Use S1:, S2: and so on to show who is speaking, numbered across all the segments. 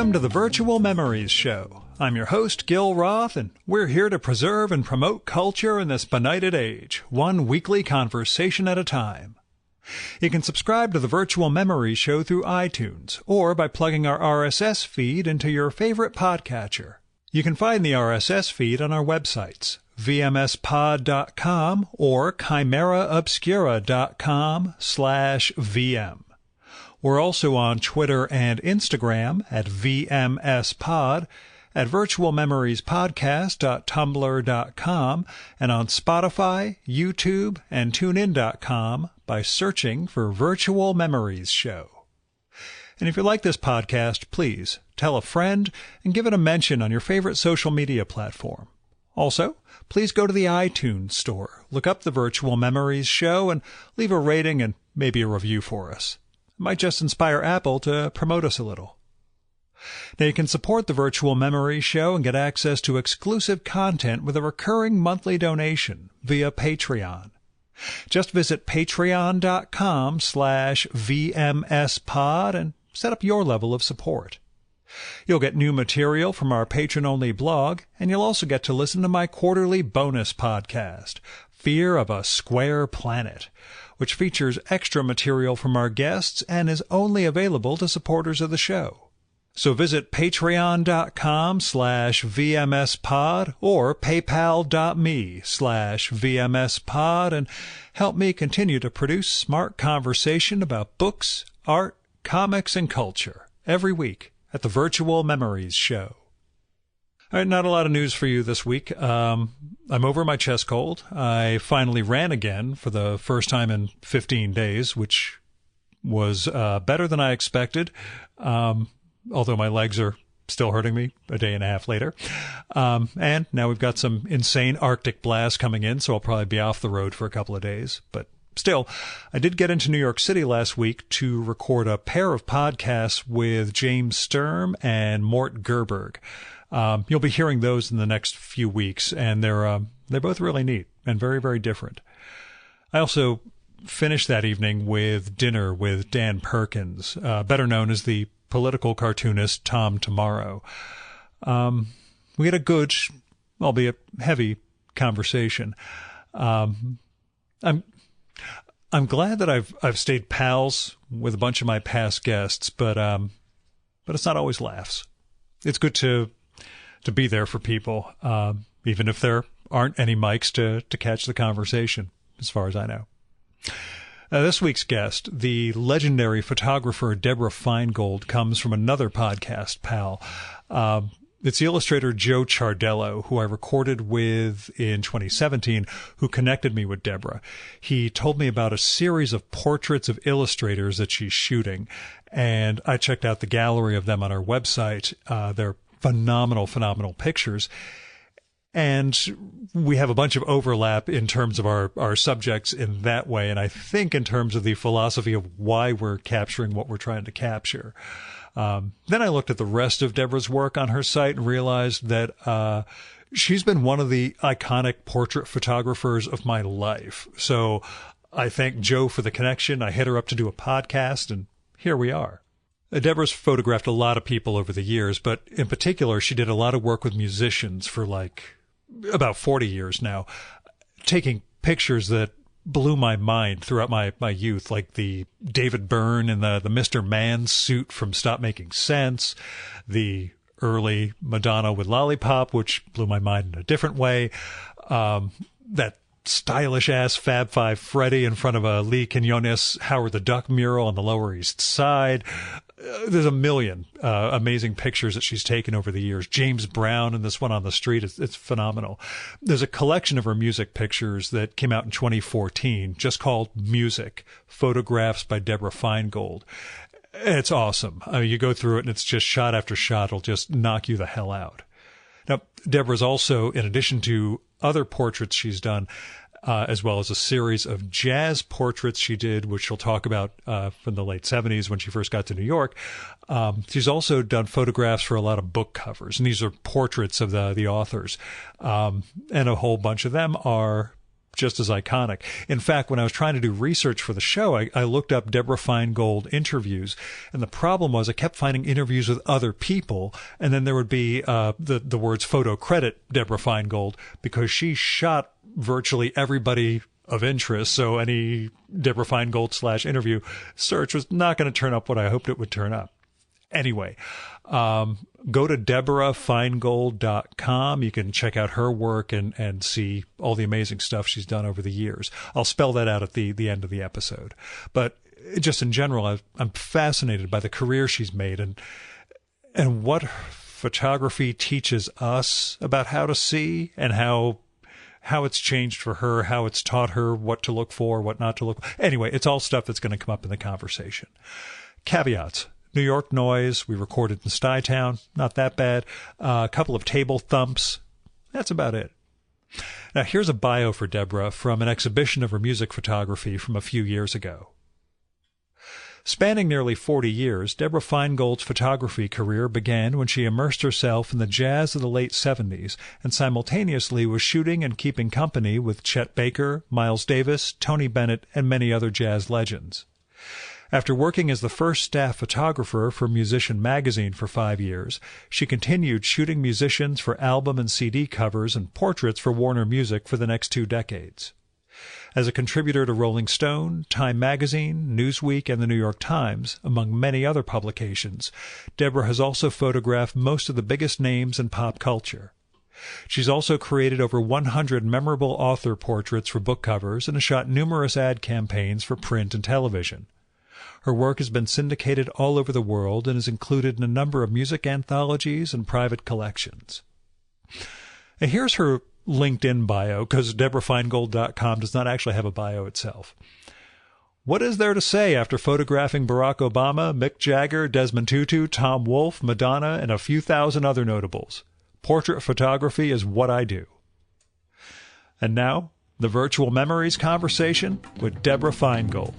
S1: Welcome to the Virtual Memories Show. I'm your host, Gil Roth, and we're here to preserve and promote culture in this benighted age, one weekly conversation at a time. You can subscribe to the Virtual Memories Show through iTunes or by plugging our RSS feed into your favorite podcatcher. You can find the RSS feed on our websites, vmspod.com or chimeraobscura.com/VM. We're also on Twitter and Instagram at VMSPod, at virtualmemoriespodcast.tumblr.com, and on Spotify, YouTube, and TuneIn.com by searching for Virtual Memories Show. And if you like this podcast, please tell a friend and give it a mention on your favorite social media platform. Also, please go to the iTunes store, look up the Virtual Memories Show, and leave a rating and maybe a review for us. It might just inspire Apple to promote us a little. Now, you can support the Virtual Memories Show and get access to exclusive content with a recurring monthly donation via Patreon. Just visit patreon.com/VMSpod and set up your level of support. You'll get new material from our patron-only blog, and you'll also get to listen to my quarterly bonus podcast, Fear of a Square Planet, which features extra material from our guests and is only available to supporters of the show. So visit patreon.com/VMSpod or paypal.me/VMSpod and help me continue to produce smart conversation about books, art, comics, and culture every week at the Virtual Memories Show. All right, not a lot of news for you this week. I'm over my chest cold. I finally ran again for the first time in 15 days, which was better than I expected, although my legs are still hurting me a day and a half later. And now we've got some insane Arctic blast coming in, so I'll probably be off the road for a couple of days. But still, I did get into New York City last week to record a pair of podcasts with James Sturm and Mort Gerberg. You'll be hearing those in the next few weeks, and they're both really neat and very, very different. I also finished that evening with dinner with Dan Perkins, better known as the political cartoonist Tom Tomorrow. We had a good, albeit heavy, conversation. I'm glad that I've stayed pals with a bunch of my past guests, but it's not always laughs. It's good to be there for people, even if there aren't any mics to catch the conversation, as far as I know. This week's guest, the legendary photographer Deborah Feingold, comes from another podcast pal. It's the illustrator Joe Ciardello, who I recorded with in 2017, who connected me with Deborah. He told me about a series of portraits of illustrators that she's shooting, and I checked out the gallery of them on our website. They're phenomenal pictures. And we have a bunch of overlap in terms of our subjects in that way, and I think in terms of the philosophy of why we're capturing what we're trying to capture. Then I looked at the rest of Deborah's work on her site and realized that she's been one of the iconic portrait photographers of my life. So I thank Joe for the connection. I hit her up to do a podcast, and here we are. Deborah's photographed a lot of people over the years, but in particular, she did a lot of work with musicians for about 40 years now, taking pictures that blew my mind throughout my youth, like the David Byrne in the Mr. Man suit from Stop Making Sense, the early Madonna with Lollipop, which blew my mind in a different way, that stylish-ass Fab Five Freddy in front of a Lee Quinones Howard the Duck mural on the Lower East Side. There's a million amazing pictures that she's taken over the years. James Brown and this one on the street, it's phenomenal. There's a collection of her music pictures that came out in 2014, just called Music, Photographs by Deborah Feingold. It's awesome. You go through it and it's just shot after shot. It'll just knock you the hell out. Now, Deborah's also, in addition to other portraits she's done, as well as a series of jazz portraits she did, which she'll talk about from the late 70s when she first got to New York. She's also done photographs for a lot of book covers, and these are portraits of the authors. And a whole bunch of them are just as iconic. In fact, when I was trying to do research for the show, I looked up Deborah Feingold interviews, and the problem was I kept finding interviews with other people, and then there would be the words photo credit Deborah Feingold, because she shot virtually everybody of interest, so any Deborah Feingold / interview search was not going to turn up what I hoped it would turn up. Anyway, go to DeborahFeingold.com. You can check out her work and see all the amazing stuff she's done over the years. I'll spell that out at the end of the episode. But just in general, I'm fascinated by the career she's made and what photography teaches us about how to see and how it's changed for her, how it's taught her what to look for, what not to look for. Anyway, it's all stuff that's going to come up in the conversation. Caveats. New York noise. We recorded in Stuytown. Not that bad. A couple of table thumps. That's about it. Now, here's a bio for Deborah from an exhibition of her music photography from a few years ago. Spanning nearly 40 years, Deborah Feingold's photography career began when she immersed herself in the jazz of the late 70s and simultaneously was shooting and keeping company with Chet Baker, Miles Davis, Tony Bennett, and many other jazz legends. After working as the first staff photographer for Musician magazine for 5 years, she continued shooting musicians for album and CD covers and portraits for Warner Music for the next 2 decades. As a contributor to Rolling Stone, Time Magazine, Newsweek, and the New York Times, among many other publications, Deborah has also photographed most of the biggest names in pop culture. She's also created over 100 memorable author portraits for book covers and has shot numerous ad campaigns for print and television. Her work has been syndicated all over the world and is included in a number of music anthologies and private collections. Now, here's her LinkedIn bio, because DeborahFeingold.com does not actually have a bio itself. What is there to say after photographing Barack Obama, Mick Jagger, Desmond Tutu, Tom Wolfe, Madonna, and a few thousand other notables? Portrait photography is what I do. And now, the Virtual Memories conversation with Deborah Feingold.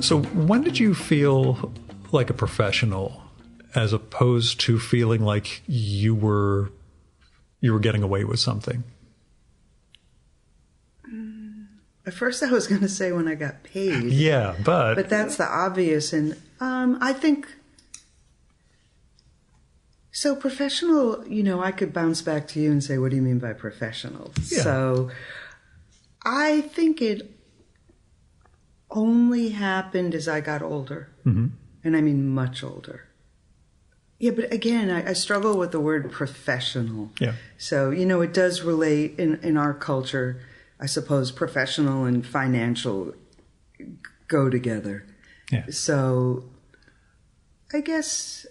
S1: So when did you feel like a professional as opposed to feeling like you were getting away with something?
S2: At first I was going to say when I got paid.
S1: Yeah, but
S2: that's the obvious. And I think, so professional, I could bounce back to you and say, what do you mean by professional?
S1: Yeah.
S2: So I think it only happened as I got older. Mm-hmm. And I mean much older. Yeah, but again, I struggle with the word professional.
S1: Yeah.
S2: So, it does relate in our culture. I suppose professional and financial go together.
S1: Yeah.
S2: So I guess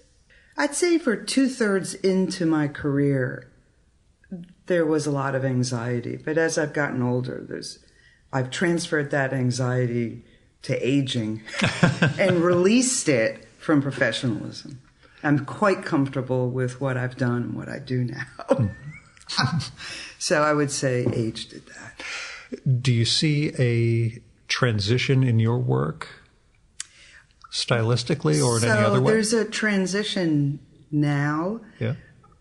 S2: I'd say for 2/3 into my career, there was a lot of anxiety. But as I've gotten older, I've transferred that anxiety to aging and released it from professionalism. I'm quite comfortable with what I've done and what I do now. So I would say age did that.
S1: Do you see a transition in your work stylistically or in any other way?
S2: So there's a transition now.
S1: Yeah.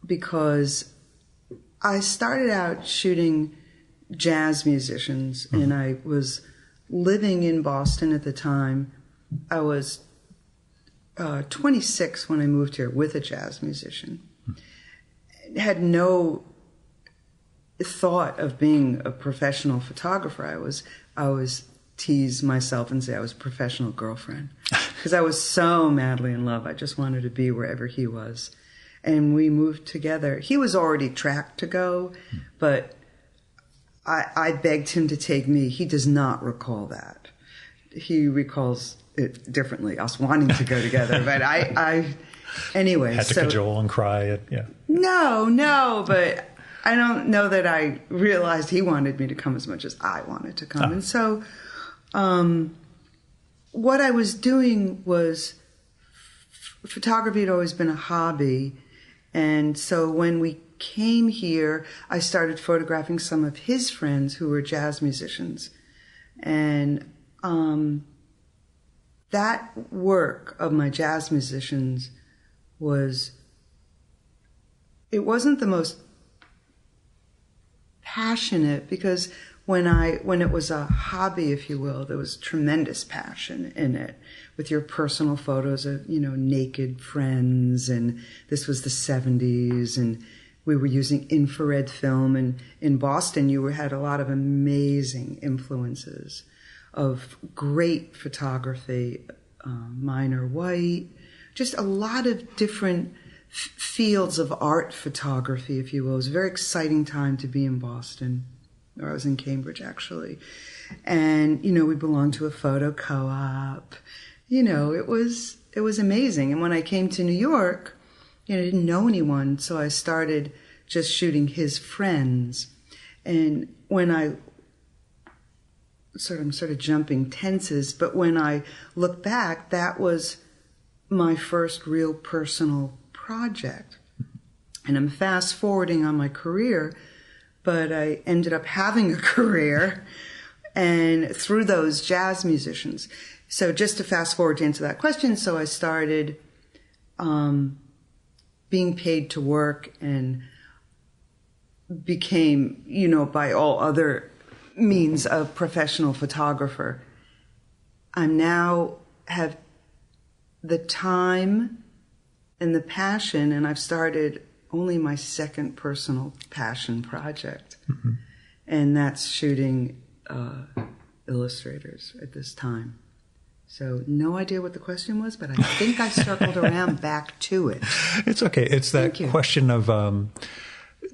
S2: Because I started out shooting jazz musicians, mm-hmm. and I was living in Boston at the time. I was 26 when I moved here with a jazz musician. Mm-hmm. Had no thought of being a professional photographer. I was tease myself and say I was a professional girlfriend because I was so madly in love. I just wanted to be wherever he was. And we moved together. He was already tracked to go, but I begged him to take me. He does not recall that. He recalls it differently, us wanting to go together. But anyway.
S1: Had to cajole and cry. Yeah.
S2: No, but I don't know that I realized he wanted me to come as much as I wanted to come. And so what I was doing was photography had always been a hobby. And so when we came here, I started photographing some of his friends who were jazz musicians. And that work of my jazz musicians it wasn't the most passionate, because when it was a hobby, if you will, there was tremendous passion in it, with your personal photos of, naked friends, and this was the 70s, and we were using infrared film, and in Boston you had a lot of amazing influences of great photography, Minor White, just a lot of different fields of art photography, if you will. It was a very exciting time to be in Boston. Or I was in Cambridge, actually. And, we belonged to a photo co-op. It was amazing. And when I came to New York, I didn't know anyone, so I started just shooting his friends. And when I'm sort of jumping tenses, but when I look back, that was my first real personal project. And I'm fast forwarding on my career, but I ended up having a career and through those jazz musicians. So just to fast forward to answer that question, so I started being paid to work and became, by all other means, a professional photographer. I now have the time and the passion, and I've started only my second personal passion project. Mm-hmm. And that's shooting illustrators at this time. So no idea what the question was, but I think I circled around back to it.
S1: It's okay. It's that question of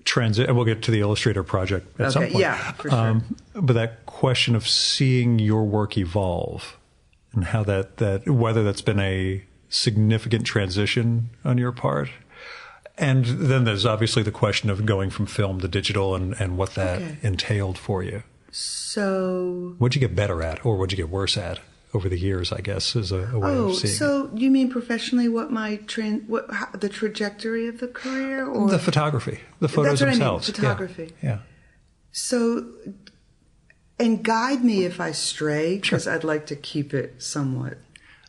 S1: transit. We'll get to the illustrator project at some point.
S2: Yeah, for sure.
S1: But that question of seeing your work evolve and how that whether that's been a significant transition on your part. And then there's obviously the question of going from film to digital and what that entailed for you.
S2: So
S1: what'd you get better at, or what'd you get worse at over the years, I guess, is a way of seeing
S2: so you mean professionally, what the trajectory of the career? Or
S1: the photography, the photos themselves.
S2: Photography.
S1: Yeah.
S2: So, and guide me if I stray, because I'd like to keep it somewhat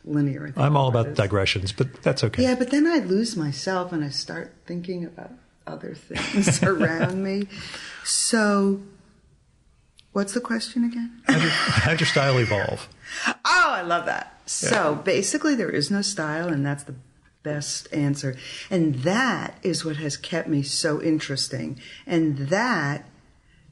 S2: linear.
S1: I'm all about digressions, but that's okay.
S2: Yeah, but then I lose myself and I start thinking about other things around me. So, what's the question again?
S1: How'd your style evolve?
S2: Oh, I love that. So basically there is no style, and that's the best answer. And that is what has kept me so interesting. And that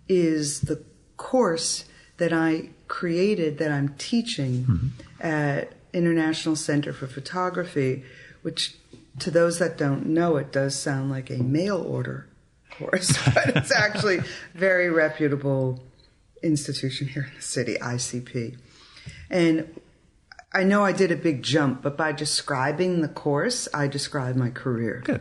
S2: is the course that I created, that I'm teaching at International Center for Photography, which to those that don't know, it does sound like a mail order course, but it's actually very reputable institution here in the city, ICP. And I know I did a big jump, but by describing the course, I described my career.
S1: Good.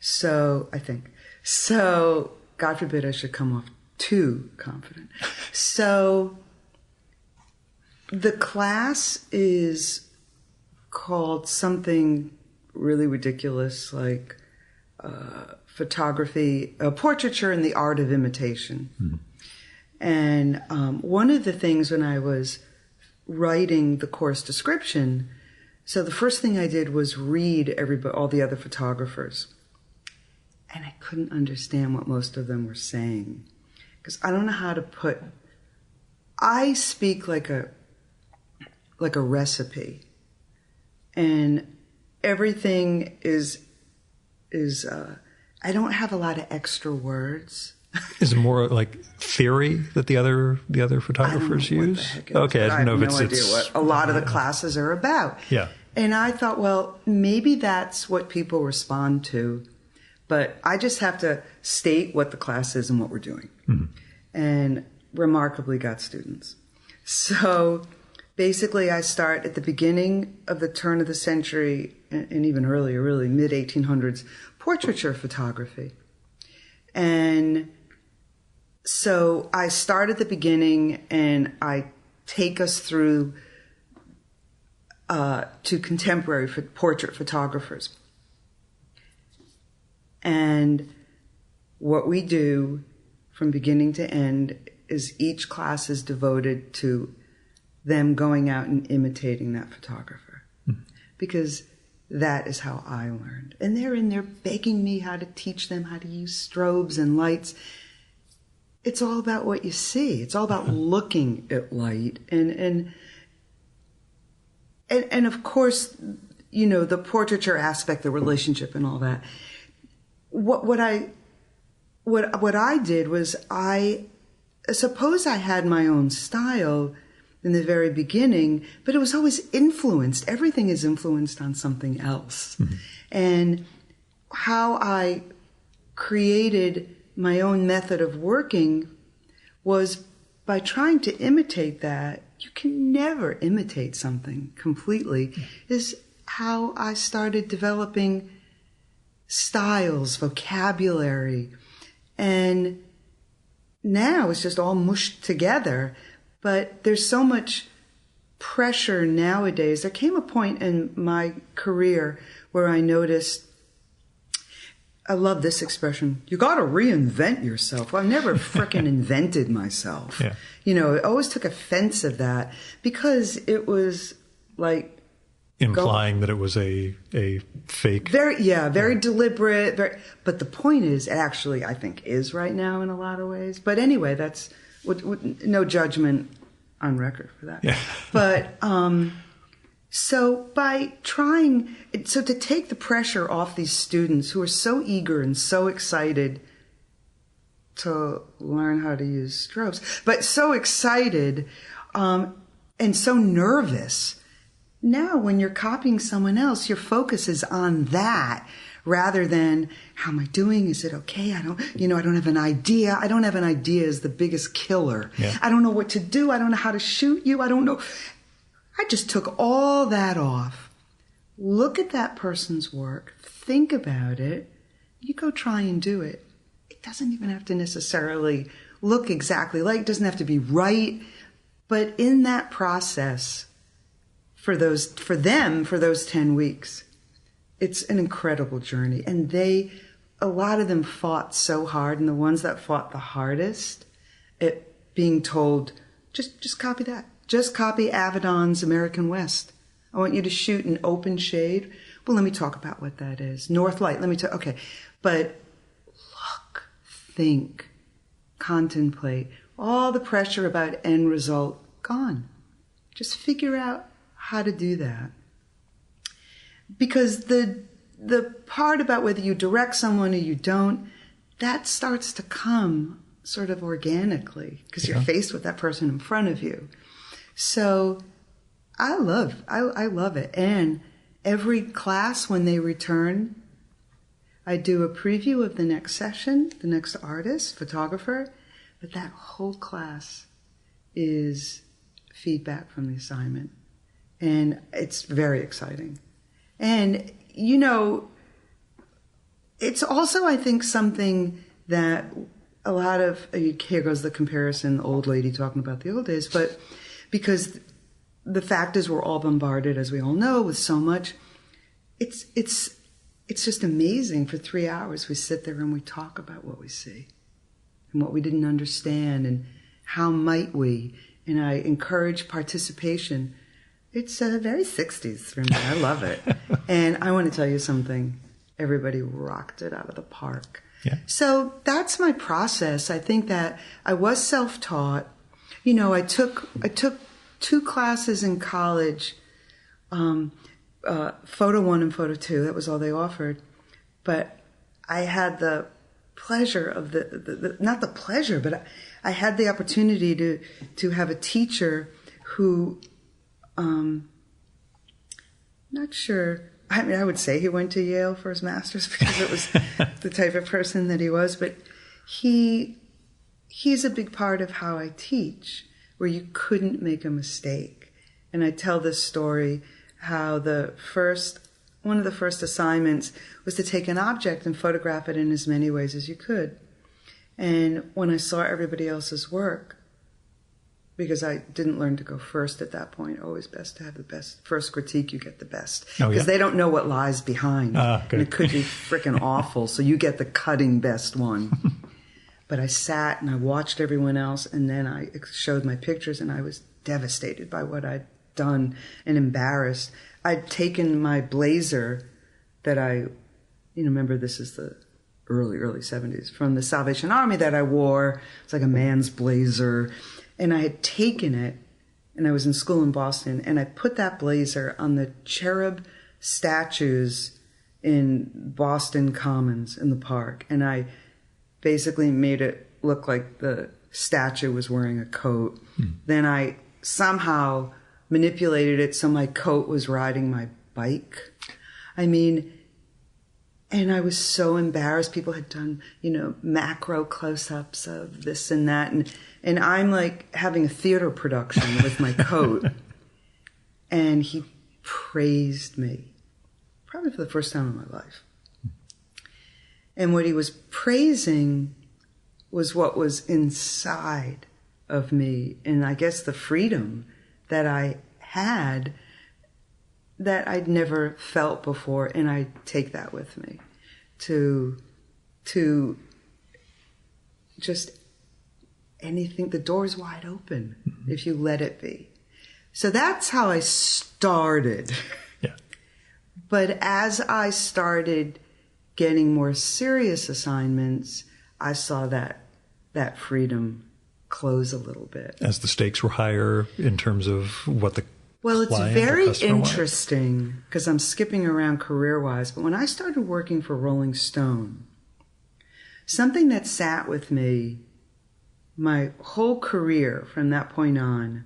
S2: So, I think. So, God forbid I should come off too confident. So, the class is called something really ridiculous, like photography, portraiture and the art of imitation. Mm-hmm. And one of the things when I was writing the course description, so the first thing I did was read all the other photographers. And I couldn't understand what most of them were saying. Because I don't know how to I speak like a recipe. And everything is I don't have a lot of extra words.
S1: Is it more like theory that the other photographers use? Okay, I don't know if
S2: I have no idea what a lot of the classes are about.
S1: Yeah.
S2: And I thought, well, maybe that's what people respond to, but I just have to state what the class is and what we're doing. Mm-hmm. And remarkably got students. So basically I start at the beginning of the turn of the century, and even earlier, really mid-1800s, portraiture photography. And so I start at the beginning and I take us through to contemporary portrait photographers. And what we do from beginning to end is each class is devoted to them going out and imitating that photographer. Because that is how I learned. And they're in there begging me how to teach them how to use strobes and lights. It's all about what you see. It's all about looking at light. And of course, you know, the portraiture aspect, the relationship and all that. What I did was, I suppose I had my own style in the very beginning, but it was always influenced. Everything is influenced on something else. And how I created my own method of working was by trying to imitate that. You can never imitate something completely, is how I started developing styles, vocabulary, and now it's just all mushed together. But there's so much pressure nowadays. There came a point in my career where I noticed, I love this expression, you got to reinvent yourself. Well, I've never frickin' invented myself.
S1: Yeah.
S2: You know, I always took offense of that because it was like,
S1: implying that it was a fake.
S2: Very deliberate. But the point is, it actually, I think, is right now in a lot of ways. But anyway, that's no judgment on record for that.
S1: Yeah.
S2: But so by trying, so to take the pressure off these students who are so eager and so excited to learn how to use strobes, but so excited and so nervous. Now, when you're copying someone else, your focus is on that rather than, how am I doing? Is it okay? I don't have an idea. I don't have an idea is the biggest killer.
S1: Yeah.
S2: I don't know what to do. I don't know how to shoot you. I don't know. I just took all that off. Look at that person's work. Think about it. You go try and do it. It doesn't even have to necessarily look exactly like, it doesn't have to be right. But in that process, for those 10 weeks, it's an incredible journey. And a lot of them fought so hard, and the ones that fought the hardest at being told, just copy that. Just copy Avedon's American West. I want you to shoot an open shade. Well, let me talk about what that is. North light, okay. But look, think, contemplate. All the pressure about end result, gone. Just figure out how to do that. Because the part about whether you direct someone or you don't, that starts to come sort of organically because you're faced with that person in front of you. So I love it. And every class, when they return, I do a preview of the next session, the next artist, photographer, but that whole class is feedback from the assignment. And it's very exciting. And, you know, it's also, I think, something that a lot of, here goes the comparison, the old lady talking about the old days, but because the fact is we're all bombarded, as we all know, with so much, it's just amazing. For 3 hours we sit there and we talk about what we see and what we didn't understand and how might we, and I encourage participation. It's very 60s for me. I love it. And I want to tell you something. Everybody rocked it out of the park.
S1: Yeah.
S2: So that's my process. I think that I was self-taught. You know, I took 2 classes in college, Photo 1 and Photo 2. That was all they offered. But I had the pleasure of not the pleasure, but I had the opportunity to have a teacher who, not sure. I mean, I would say he went to Yale for his master's because it was the type of person that he was. But he's a big part of how I teach, where you couldn't make a mistake. And I tell this story how one of the first assignments was to take an object and photograph it in as many ways as you could. And when I saw everybody else's work, because I didn't learn to go first at that point. Always best to have the best. First critique, you get the best. Because they don't know what lies behind. And it could be freaking awful, so you get the cutting best one. But I sat and I watched everyone else, and then I showed my pictures, and I was devastated by what I'd done and embarrassed. I'd taken my blazer that remember this is the early 70s, from the Salvation Army that I wore. It's like a man's blazer. And I had taken it, and I was in school in Boston, and I put that blazer on the cherub statues in Boston Commons in the park. And I basically made it look like the statue was wearing a coat. Then I somehow manipulated it so my coat was riding my bike. I mean, and I was so embarrassed. People had done, macro close-ups of this and that. And I'm like having a theater production with my coat. And he praised me, probably for the first time in my life. And what he was praising was what was inside of me. And I guess the freedom that I had that I'd never felt before, and I take that with me to just anything. The door's wide open if you let it be. So that's how I started.
S1: Yeah.
S2: But as I started getting more serious assignments, I saw that freedom close a little bit.
S1: As the stakes were higher in terms of what the
S2: Well, it's very interesting because I'm skipping around career-wise, but when I started working for Rolling Stone, something that sat with me my whole career from that point on,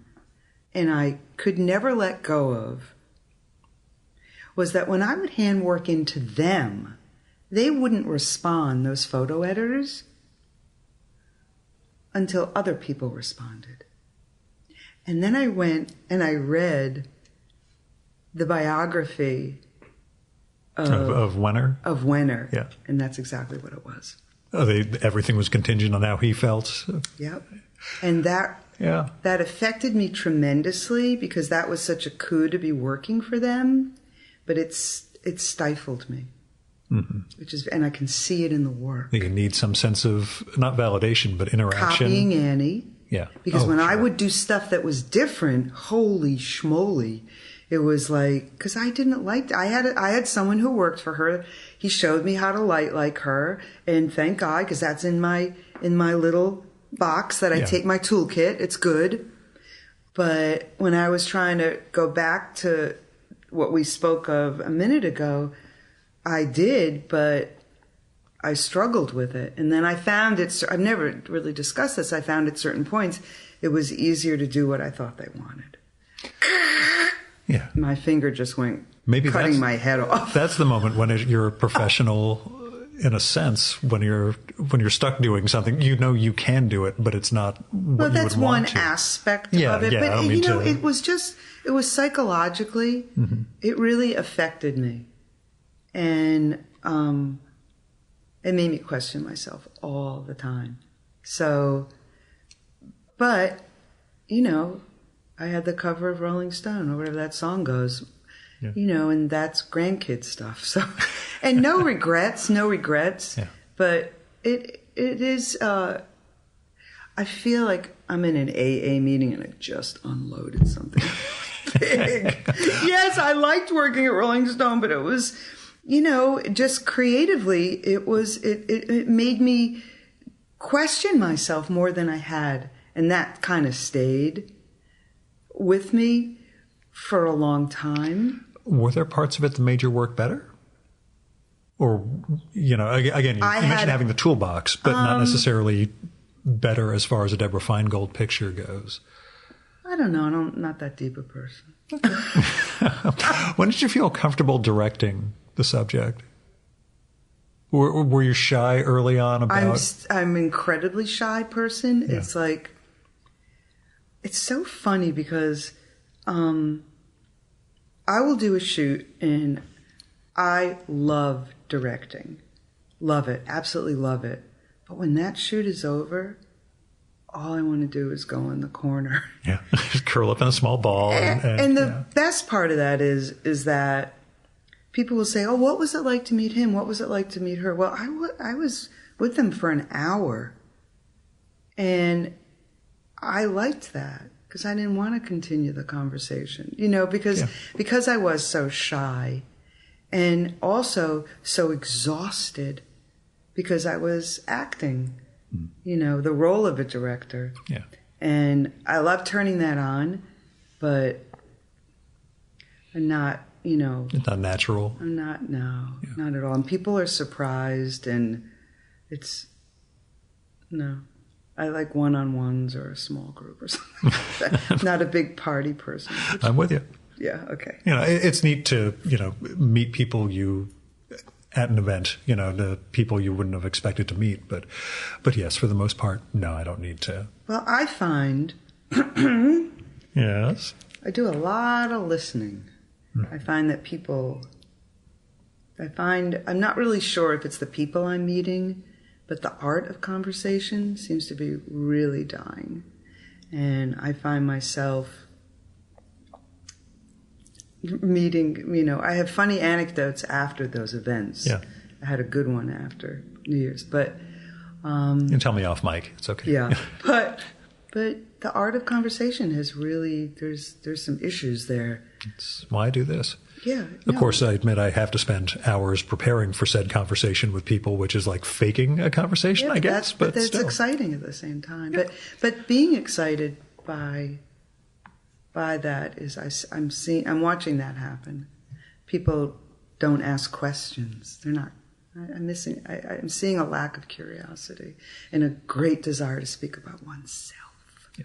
S2: and I could never let go of, was that when I would hand work into them, they wouldn't respond, those photo editors, until other people responded. And then I went and I read the biography
S1: of Wenner.
S2: Of Wenner.
S1: Yeah.
S2: And that's exactly what it was.
S1: Everything was contingent on how he felt.
S2: Yep. And that affected me tremendously because that was such a coup to be working for them, but it stifled me. Mm-hmm. And I can see it in the work.
S1: You need some sense of, not validation, but interaction.
S2: Copying Annie.
S1: Yeah.
S2: Because when I would do stuff that was different, holy schmoly, it was like, because I didn't like, I had someone who worked for her. He showed me how to light like her. And thank God, because that's in my little box that I take my toolkit. It's good. But when I was trying to go back to what we spoke of a minute ago, I did, but I struggled with it. And then I found I've never really discussed this. I found at certain points it was easier to do what I thought they wanted.
S1: Yeah.
S2: My finger just went cutting my head off.
S1: That's the moment when you're a professional in a sense, when you're stuck doing something, you can do it, but it's not what you would want to. Well, that's one
S2: aspect of it.
S1: Yeah,
S2: but, it was psychologically, it really affected me. And it made me question myself all the time. So, but, I had the cover of Rolling Stone or whatever that song goes, and that's grandkid stuff. So, and no regrets. Yeah. But it is, I feel like I'm in an AA meeting and I just unloaded something big. Yes, I liked working at Rolling Stone, but it was, just creatively, it made me question myself more than I had. And that kind of stayed with me for a long time.
S1: Were there parts of it that made your work better? Or, again, you mentioned having the toolbox, but not necessarily better as far as a Deborah Feingold picture goes.
S2: I don't know. I'm not that deep a person.
S1: When did you feel comfortable directing the subject? Were you shy early on about...
S2: I'm an incredibly shy person. Yeah. It's like... It's so funny because I will do a shoot and I love directing. Love it. Absolutely love it. But when that shoot is over, all I want to do is go in the corner.
S1: Yeah. Just curl up in a small ball.
S2: And the best part of that is that people will say, oh, what was it like to meet him? What was it like to meet her? Well, I was with them for an hour. And I liked that. because I didn't want to continue the conversation, you know, because I was so shy and also so exhausted because I was acting, you know, the role of a director.
S1: Yeah.
S2: And I love turning that on, but I'm not, you know.
S1: It's not natural.
S2: I'm not, not at all. And people are surprised, and no. I like one-on-ones or a small group or something like that. I'm not a big party person.
S1: I'm with you.
S2: Yeah, okay.
S1: You know, it's neat to, you know, meet people at an event, you know, the people you wouldn't have expected to meet. But yes, for the most part, no, I don't need to.
S2: Well, I find
S1: Yes.
S2: I do a lot of listening. I find that I'm not really sure if it's the people I'm meeting, but the art of conversation seems to be really dying. And I find myself meeting, you know, I have funny anecdotes after those events.
S1: Yeah.
S2: I had a good one after New Year's, but
S1: You can tell me off mic. It's okay.
S2: yeah. But the art of conversation has really, there's some issues there.
S1: It's why I do this.
S2: Yeah.
S1: Of course, I admit I have to spend hours preparing for said conversation with people, which is like faking a conversation,
S2: Yeah,
S1: I guess.
S2: but it's
S1: still.
S2: exciting at the same time. Yeah. But being excited by that is I'm watching that happen. People don't ask questions. They're not. I'm seeing a lack of curiosity and a great desire to speak about oneself.
S1: Yeah.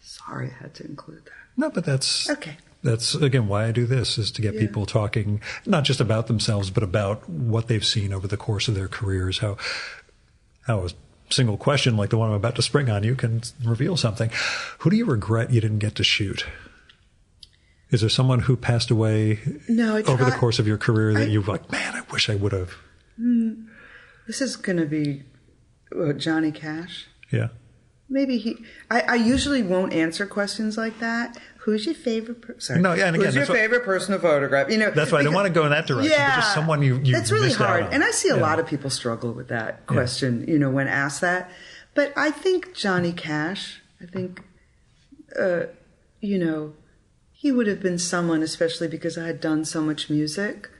S2: Sorry, I had to include that.
S1: No, but that's
S2: okay.
S1: That's, again, why I do this, is to get people talking, not just about themselves, but about what they've seen over the course of their careers, how a single question like the one I'm about to spring on you can reveal something. Who do you regret you didn't get to shoot? Is there someone who passed away over the course of your career that you're like, man, I wish I would have?
S2: This is going to be Johnny Cash.
S1: Yeah.
S2: Maybe I usually won't answer questions like that. Who's your favorite person?
S1: No, yeah, and again,
S2: who's your favorite person to photograph? You know,
S1: that's why I don't want to go in that direction.
S2: Yeah,
S1: but just someone you
S2: that's really
S1: missed
S2: hard.
S1: out on.
S2: And I see a lot of people struggle with that question. You know, when asked that. But I think Johnny Cash. I think, you know, he would have been someone, especially because I had done so much music,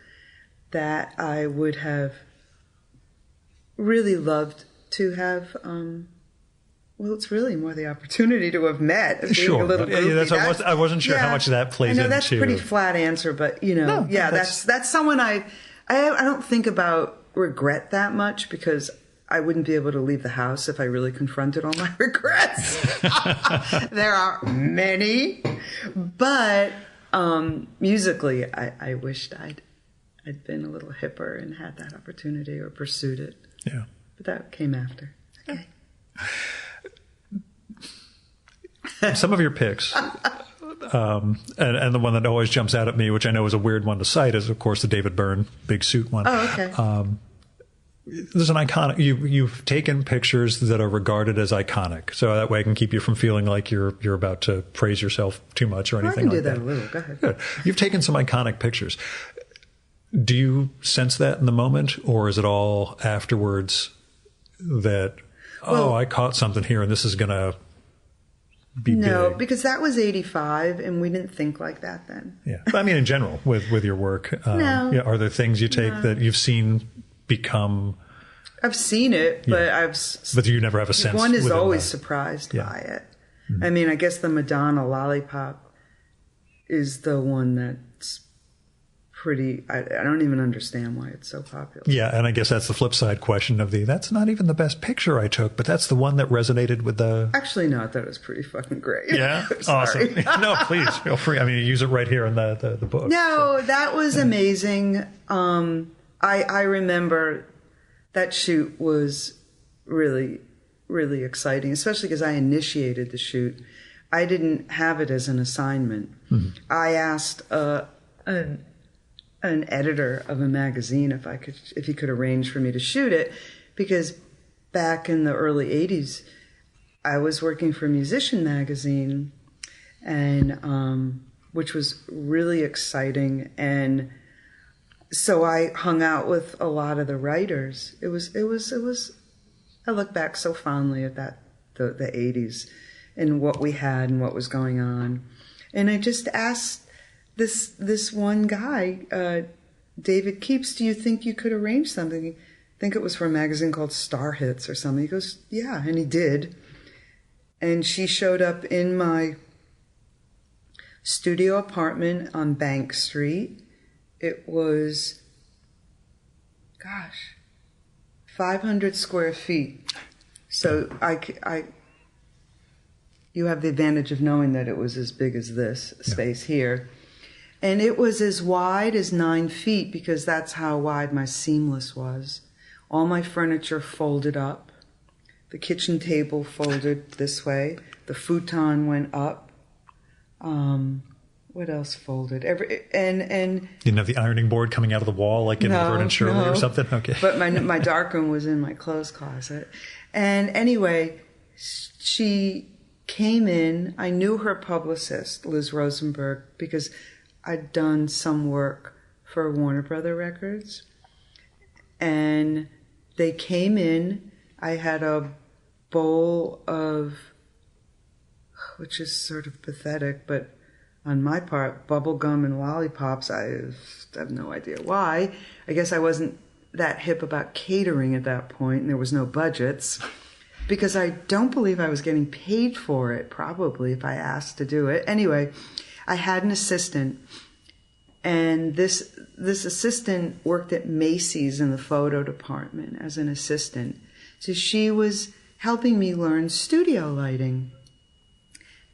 S2: that I would have really loved to have. Well, it's really more the opportunity to have met.
S1: Sure.
S2: A little
S1: I wasn't sure how much that plays into.
S2: I know that's a pretty flat answer, but, you know, that's someone I don't think about regret that much, because I wouldn't be able to leave the house if I really confronted all my regrets. There are many. But musically, I wished I'd been a little hipper and had that opportunity or pursued it.
S1: Yeah.
S2: But that came after. Okay.
S1: Some of your picks, and the one that always jumps out at me, which I know is a weird one to cite, is, of course, the David Byrne big suit one.
S2: Oh, okay.
S1: There's an iconic. You've taken pictures that are regarded as iconic, so that way I can keep you from feeling like you're about to praise yourself too much or anything like that.
S2: I can do that a little. Go ahead.
S1: Good. You've taken some iconic pictures. Do you sense that in the moment, or is it all afterwards that, I caught something here and this is going to be big?
S2: Because that was 85 and we didn't think like that then.
S1: Yeah. But I mean, in general, with your work, are there things you take that you've seen become?
S2: I've seen it, but
S1: But you never have a sense.
S2: One is always surprised by it. Mm-hmm. I mean, I guess the Madonna Lollipop is the one that's pretty. I don't even understand why it's so popular.
S1: Yeah, and I guess that's the flip side question of that's not even the best picture I took, but that's the one that resonated with the.
S2: Actually, no, I thought it was pretty fucking great.
S1: Yeah, awesome. No, please feel free. I mean, you use it right here in the book.
S2: No, that was amazing. I remember that shoot was really, really exciting, especially because I initiated the shoot. I didn't have it as an assignment. Mm-hmm. I asked an editor of a magazine if he could arrange for me to shoot it, because back in the early 80s, I was working for Musician magazine, and which was really exciting. And so I hung out with a lot of the writers. It was. I look back so fondly at the 80s, and what we had and what was going on. And I just asked this one guy, David Keeps, do you think you could arrange something? I think it was for a magazine called Star Hits or something. He goes, yeah, and he did. And she showed up in my studio apartment on Bank Street. It was, 500 square feet. So you have the advantage of knowing that it was as big as this space here. And it was as wide as 9 feet because that's how wide my seamless was. All my furniture folded up. The kitchen table folded this way. The futon went up. What else folded? And
S1: you didn't have the ironing board coming out of the wall like in Laverne and Shirley or something? Okay.
S2: But my darkroom was in my clothes closet. And anyway, she came in. I knew her publicist, Liz Rosenberg, because I'd done some work for Warner Brother Records. And they came in. I had a bowl of, which is sort of pathetic, but on my part, bubble gum and lollipops. I have no idea why. I guess I wasn't that hip about catering at that point, and there was no budgets, because I don't believe I was getting paid for it, probably, if I asked to do it. Anyway, I had an assistant, and this assistant worked at Macy's in the photo department as an assistant. So she was helping me learn studio lighting.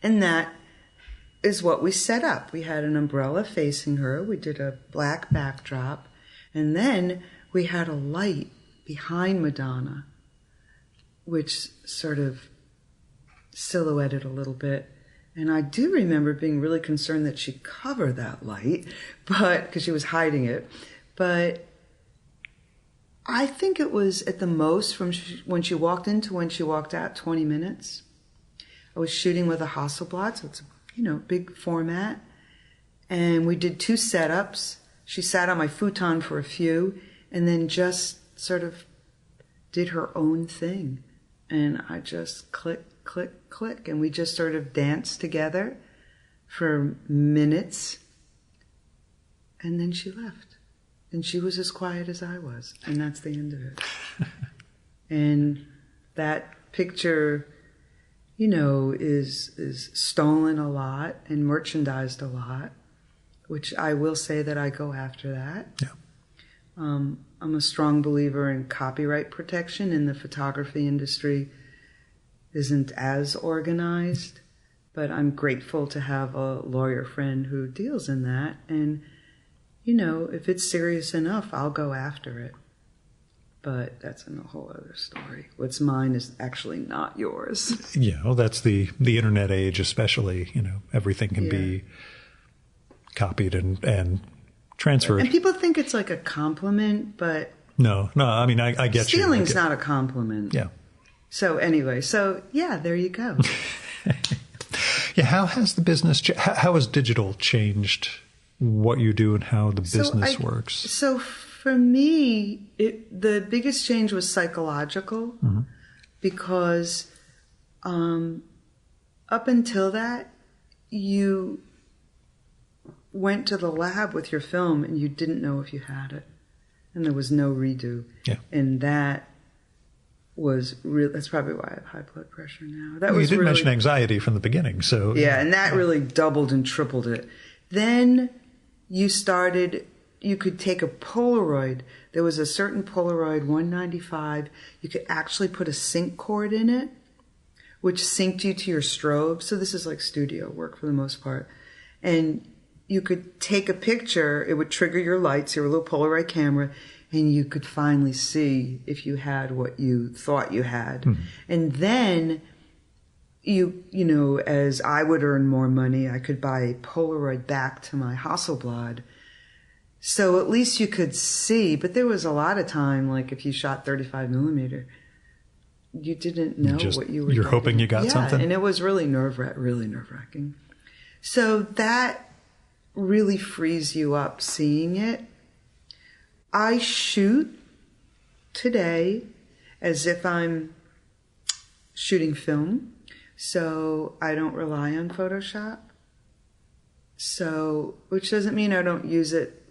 S2: And that is what we set up. We had an umbrella facing her. We did a black backdrop. And then we had a light behind Madonna, which sort of silhouetted a little bit. And I do remember being really concerned that she covered that light, but because she was hiding it. But I think it was at the most from when she walked in to when she walked out, 20 minutes. I was shooting with a Hasselblad, so it's a big format. And we did 2 setups. She sat on my futon for a few and then just sort of did her own thing. And I just click, click, click. And we just sort of danced together for minutes. And then she left. And she was as quiet as I was. And that's the end of it. And that picture, is stolen a lot and merchandised a lot, which I will say that I go after that.
S1: Yeah.
S2: I'm a strong believer in copyright protection, and the photography industry isn't as organized, but I'm grateful to have a lawyer friend who deals in that. And, if it's serious enough, I'll go after it. But that's a whole other story. What's mine is actually not yours.
S1: Yeah, well, that's the internet age, especially. Everything can be copied and transferred.
S2: And people think it's like a compliment, but
S1: no. I mean, I get you.
S2: Stealing's not a compliment.
S1: Yeah.
S2: So anyway, there you go.
S1: Yeah, how has the business? How has digital changed what you do and how the business works?
S2: So for me, the biggest change was psychological, because up until that, you went to the lab with your film and you didn't know if you had it, and there was no redo. Yeah. And that was that's probably why I have high blood pressure now.
S1: You did mention anxiety from the beginning, so
S2: yeah, and that really doubled and tripled it. Then you could take a Polaroid. There was a certain Polaroid 195. You could actually put a sync cord in it, which synced you to your strobe. So this is like studio work for the most part. And you could take a picture. It would trigger your lights, your little Polaroid camera, and you could finally see if you had what you thought you had. And then as I would earn more money, I could buy a Polaroid back to my Hasselblad. So at least you could see, but there was a lot of time, like if you shot 35 millimeter, you didn't know what you were
S1: You're getting. Hoping you got something?
S2: And it was really nerve-wracking. So that really frees you up seeing it. I shoot today as if I'm shooting film. So I don't rely on Photoshop. So, which doesn't mean I don't use it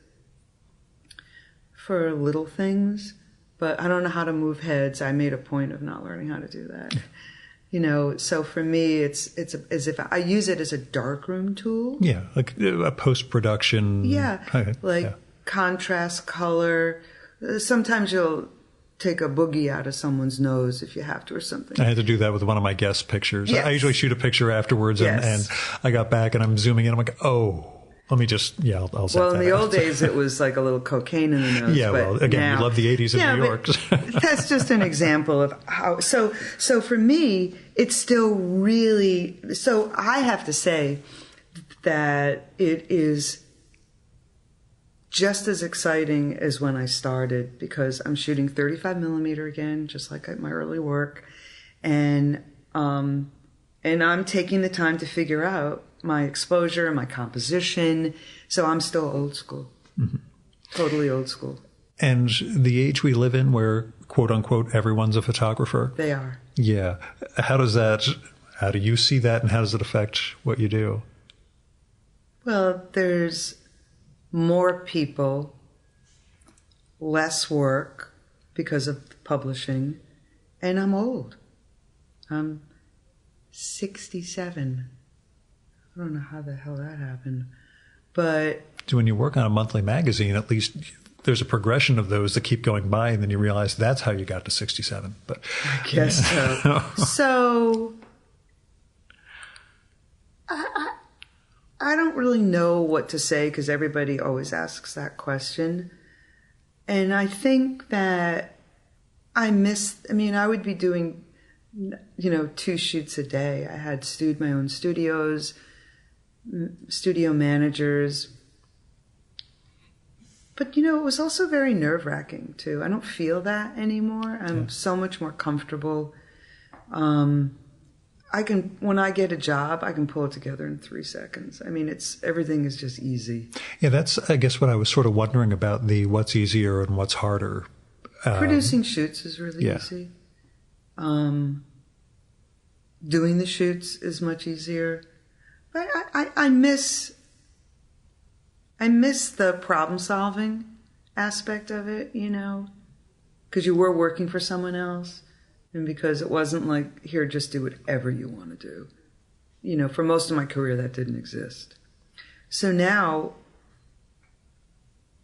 S2: for little things, but I don't know how to move heads. I made a point of not learning how to do that. So for me, it's as if I use it as a darkroom tool.
S1: Yeah, like a post-production.
S2: Yeah, contrast, color. Sometimes you'll take a boogie out of someone's nose if you have to or something. I
S1: had to do that with one of my guest pictures.
S2: Yes.
S1: I usually shoot a picture afterwards, and I got back and I'm zooming in. I'm like, let me just, I'll set
S2: Well, in
S1: that
S2: the
S1: out.
S2: old days, it was like a little cocaine in the nose.
S1: Yeah, well, again,
S2: now,
S1: you love the 80s in New York.
S2: That's just an example of how. So for me, it's still really. So I have to say that it is just as exciting as when I started, because I'm shooting 35 millimeter again, just like at my early work, and I'm taking the time to figure out my exposure and my composition. So I'm still old school, totally old school.
S1: And the age we live in, where quote unquote everyone's a photographer.
S2: They are.
S1: Yeah. How do you see that, and how does it affect what you do?
S2: Well, there's more people, less work because of publishing, and I'm old. I'm 67. I don't know how the hell that happened, but...
S1: So when you work on a monthly magazine, at least there's a progression of those that keep going by, and then you realize that's how you got to 67. But
S2: I guess so. So... I don't really know what to say, because everybody always asks that question. And I think that I would be doing, 2 shoots a day. I had my own studios, studio managers. But, it was also very nerve-wracking, too. I don't feel that anymore. I'm so much more comfortable. When I get a job, I can pull it together in 3 seconds. I mean, everything is just easy.
S1: Yeah, that's, I guess, what I was sort of wondering about what's easier and what's harder.
S2: Producing shoots is really easy. Doing the shoots is much easier. But I miss the problem solving aspect of it, because you were working for someone else. And because it wasn't like, here, just do whatever you want to do. For most of my career, that didn't exist. So now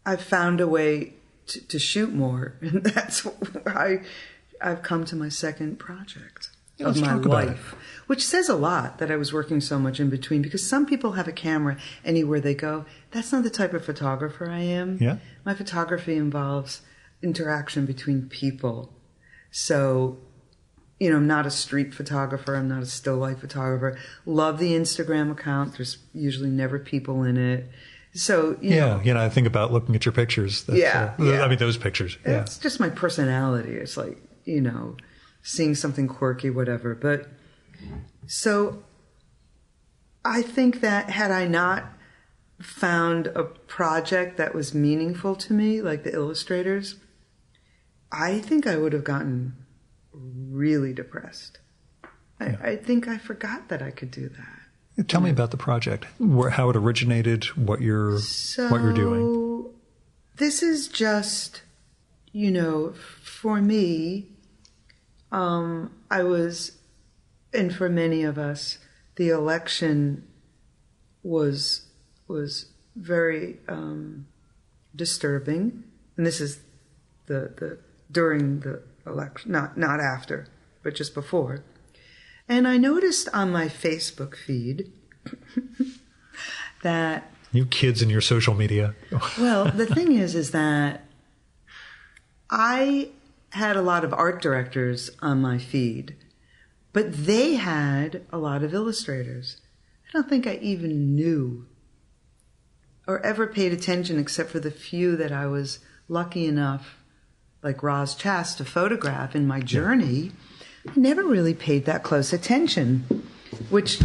S2: I've found a way to shoot more. And that's why I've come to my second project of my life. Which says a lot that I was working so much in between. Because some people have a camera anywhere they go. That's not the type of photographer I am.
S1: Yeah.
S2: My photography involves interaction between people. So... I'm not a street photographer. I'm not a still life photographer. Love the Instagram account. There's usually never people in it. So,
S1: I think about looking at your pictures. I mean, those pictures. Yeah.
S2: It's just my personality. It's like, seeing something quirky, whatever. But so I think that had I not found a project that was meaningful to me, like the illustrators, I think I would have gotten really depressed. I think I forgot that I could do that.
S1: Tell me about the project, how it originated, what you're doing.
S2: This is just, for me, I was, and for many of us, the election was very disturbing, and this is the during the election, not after, but just before. And I noticed on my Facebook feed that...
S1: You kids and your social media.
S2: Well, the thing is that I had a lot of art directors on my feed, but they had a lot of illustrators. I don't think I even knew or ever paid attention, except for the few that I was lucky enough, like Roz Chast, to photograph in my journey. I never really paid that close attention, which,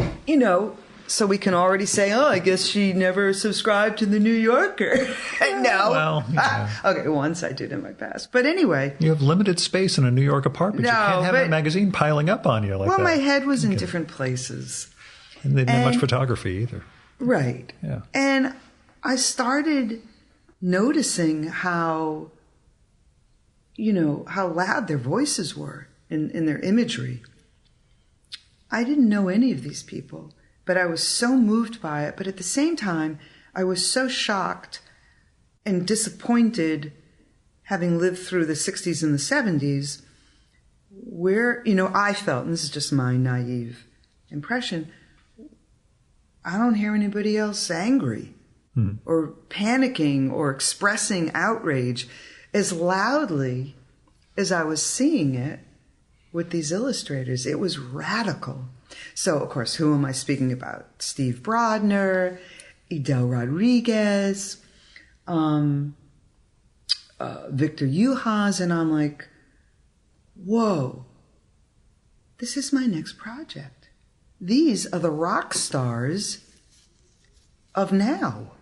S2: so we can already say, I guess she never subscribed to the New Yorker. No, know.
S1: Well, yeah.
S2: Okay, once I did in my past. But anyway.
S1: You have limited space in a New York apartment.
S2: No,
S1: you can't have a magazine piling up on you like that.
S2: Well, my head was in different places.
S1: And they didn't have much photography either.
S2: Right.
S1: Yeah.
S2: And I started noticing how, how loud their voices were in their imagery. I didn't know any of these people, but I was so moved by it. But at the same time, I was so shocked and disappointed, having lived through the 60s and the 70s, where, I felt, and this is just my naive impression, I don't hear anybody else angry or panicking or expressing outrage as loudly as I was seeing it with these illustrators. It was radical. So, of course, who am I speaking about? Steve Brodner, Idel Rodriguez, Victor Yuhas, and I'm like, whoa, this is my next project. These are the rock stars of now.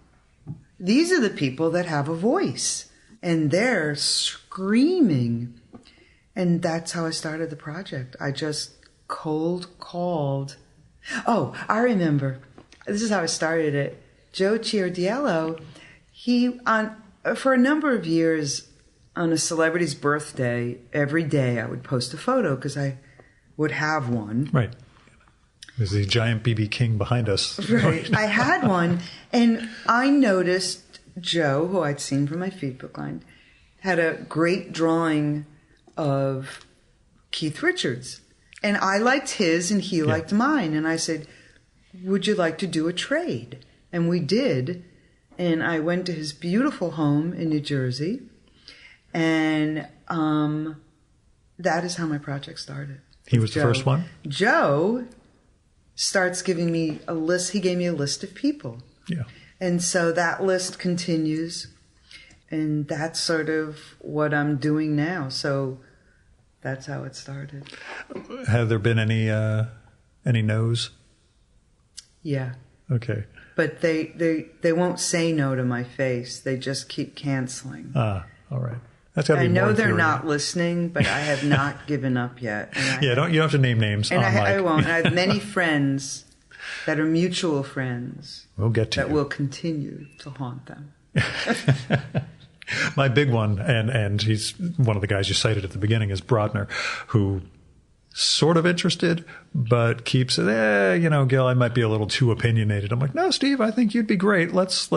S2: These are the people that have a voice, and they're screaming. And that's how I started the project. I just cold called. Oh, I remember. This is how I started it. Joe Chiardiello, for a number of years, on a celebrity's birthday, every day I would post a photo because I would have one.
S1: Right. There's the giant B.B. King behind us.
S2: Right. I had one, and I noticed Joe, who I'd seen from my feedback line, had a great drawing of Keith Richards. And I liked his, and he liked mine. And I said, would you like to do a trade? And we did. And I went to his beautiful home in New Jersey. And that is how my project started.
S1: He was the first one?
S2: Joe starts giving me a list. He gave me a list of people.
S1: Yeah. And
S2: so that list continues. And that's sort of what I'm doing now. So that's how it started.
S1: Have there been any no's?
S2: Yeah.
S1: Okay.
S2: But they won't say no to my face. They just keep canceling.
S1: Ah, all right. That's gotta be
S2: I know
S1: more
S2: they're not listening, but I have not given up yet. And
S1: you don't have to name names.
S2: And I won't. I have many friends that are mutual friends.
S1: We'll get to
S2: that
S1: you.
S2: will continue to haunt them.
S1: My big one, and he's one of the guys you cited at the beginning, is Brodner, who sort of interested, but keeps it, Gil, I might be a little too opinionated. I'm like, no, Steve, I think you'd be great. Let's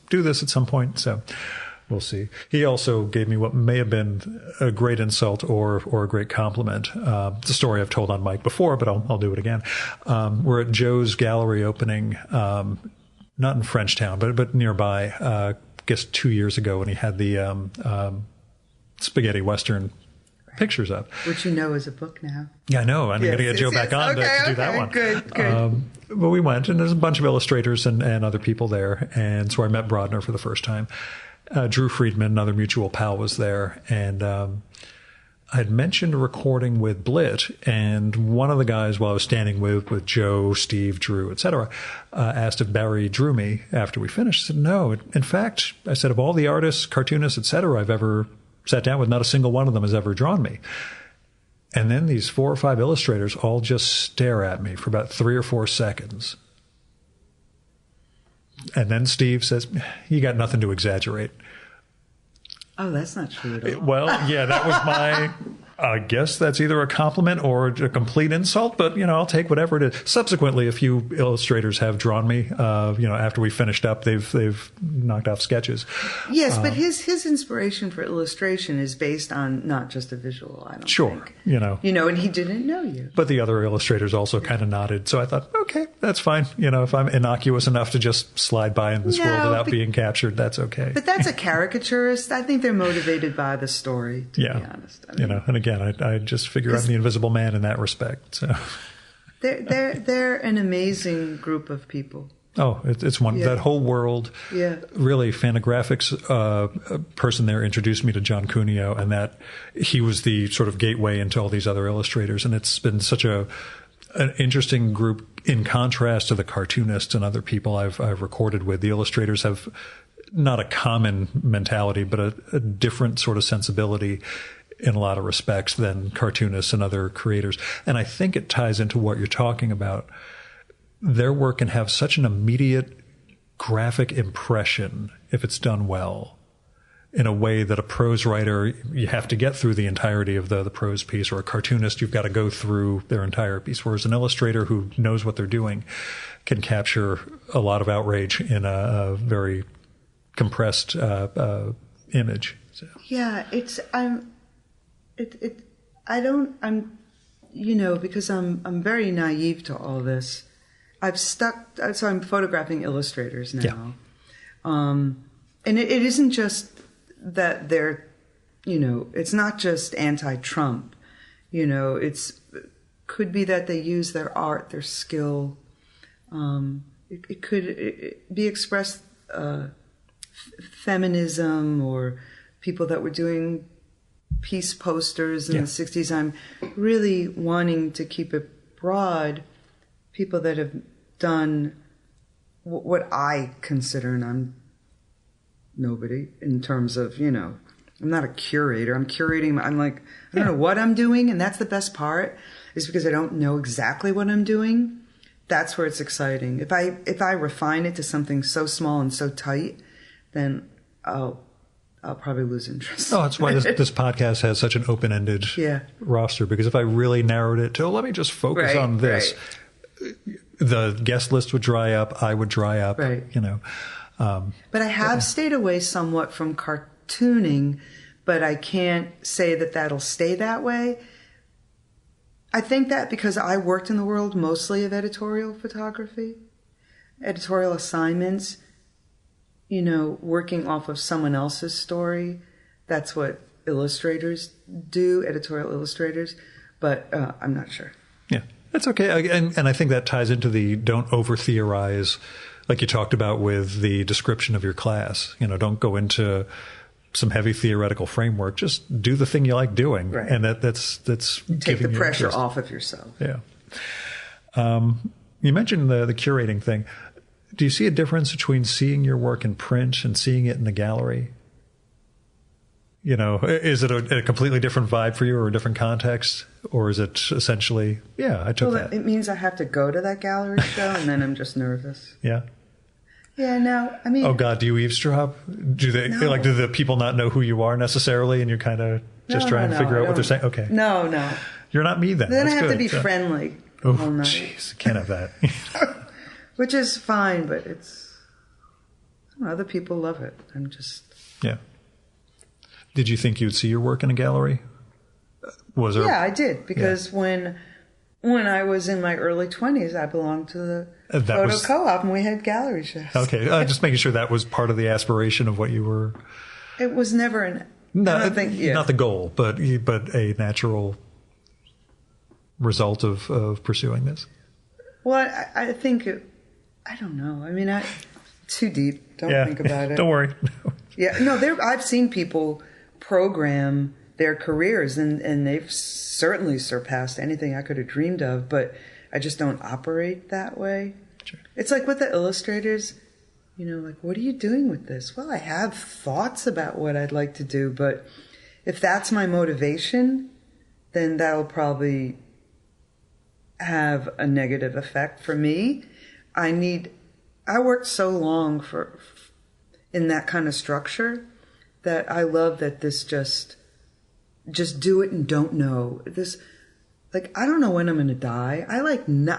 S1: do this at some point. So we'll see. He also gave me what may have been a great insult or a great compliment. It's a story I've told on mic before, but I'll do it again. We're at Joe's gallery opening, not in Frenchtown, but nearby, I guess 2 years ago when he had the spaghetti Western pictures up.
S2: Which is a book now.
S1: Yeah, I know. I'm going to get Joe back on to do that one.
S2: Good.
S1: But we went, and there's a bunch of illustrators and other people there. And so I met Brodner for the first time. Drew Friedman, another mutual pal, was there. And I had mentioned a recording with Blit, and one of the guys, while I was standing with Joe, Steve, Drew, etc., asked if Barry drew me after we finished. I said, no. In fact, I said, of all the artists, cartoonists, etc., I've ever sat down with, not a single one of them has ever drawn me. And then these 4 or 5 illustrators all just stare at me for about 3 or 4 seconds. And then Steve says, you got nothing to exaggerate.
S2: Oh, that's not true at all.
S1: Well, yeah, that was my... I guess that's either a compliment or a complete insult, but, I'll take whatever it is. Subsequently, a few illustrators have drawn me. After we finished up, they've knocked off sketches.
S2: Yes, but his inspiration for illustration is based on not just a visual, I don't think.
S1: Sure,
S2: and he didn't know you.
S1: But the other illustrators also kind of nodded. So I thought, okay, that's fine. If I'm innocuous enough to just slide by in this world without being captured, that's okay.
S2: But that's a caricaturist. I think they're motivated by the story, to be honest.
S1: And again, I just figure I'm the invisible man in that respect. So
S2: they're an amazing group of people.
S1: Oh, it's one. That whole world.
S2: Yeah. Really,
S1: Fantagraphics person there introduced me to John Cuneo, and that he was the sort of gateway into all these other illustrators. And it's been such an interesting group in contrast to the cartoonists and other people I've recorded with. The illustrators have not a common mentality, but a different sort of sensibility in a lot of respects than cartoonists and other creators. And I think it ties into what you're talking about. Their work can have such an immediate graphic impression if it's done well, in a way that a prose writer, you have to get through the entirety of the prose piece, or a cartoonist, you've got to go through their entire piece, whereas an illustrator who knows what they're doing can capture a lot of outrage in a very compressed image. So.
S2: Yeah, because I'm very naive to all this. So I'm photographing illustrators now.
S1: Yeah.
S2: And it isn't just that they're, it's not just anti-Trump, could be that they use their art, their skill. It could be expressed, feminism, or people that were doing peace posters in the 60s. I'm really wanting to keep it broad. People that have done what I consider, and I'm nobody in terms of, I'm not a curator. I'm curating. I'm like, I don't know what I'm doing. And that's the best part, is because I don't know exactly what I'm doing. That's where it's exciting. If I refine it to something so small and so tight, then I'll probably lose interest.
S1: Oh, that's why this podcast has such an open-ended roster, because if I really narrowed it to, let me just focus on this, the guest list would dry up, I would dry up,
S2: but I have stayed away somewhat from cartooning, but I can't say that that'll stay that way. I think that because I worked in the world mostly of editorial photography, editorial assignments, working off of someone else's story. That's what illustrators do, editorial illustrators, but I'm not sure.
S1: Yeah, that's okay. And I think that ties into the don't over-theorize, like you talked about with the description of your class. Don't go into some heavy theoretical framework. Just do the thing you like doing. Right. And that's
S2: take the pressure off of yourself.
S1: Yeah. You mentioned the curating thing. Do you see a difference between seeing your work in print and seeing it in the gallery? Is it a completely different vibe for you, or a different context? Or is it essentially, I took that?
S2: It means I have to go to that gallery show, and then I'm just nervous.
S1: Yeah.
S2: Yeah, no, I mean...
S1: Oh, God, do you eavesdrop? Do the people not know who you are necessarily, and you're kind of just trying to figure out what they're saying? Okay.
S2: No.
S1: You're not me then.
S2: Then
S1: That's
S2: I have
S1: good.
S2: to be friendly.
S1: Oh, jeez, can't have that.
S2: Which is fine, but other people love it. I'm just...
S1: Yeah. Did you think you'd see your work in a gallery? Was there?
S2: Yeah, I did, because when I was in my early 20s, I belonged to the photo co-op, and we had gallery shows.
S1: Okay, just making sure that was part of the aspiration of what you were...
S2: It was never
S1: not the goal, but a natural result of pursuing this.
S2: Well, I think... I don't know. I mean, too deep. Don't think about it.
S1: Don't worry.
S2: I've seen people program their careers, and they've certainly surpassed anything I could have dreamed of, but I just don't operate that way. Sure. It's like with the illustrators, what are you doing with this? Well, I have thoughts about what I'd like to do, but if that's my motivation, then that'll probably have a negative effect for me. I worked so long in that kind of structure that I love that this just do it and don't know. This, I don't know when I'm going to die.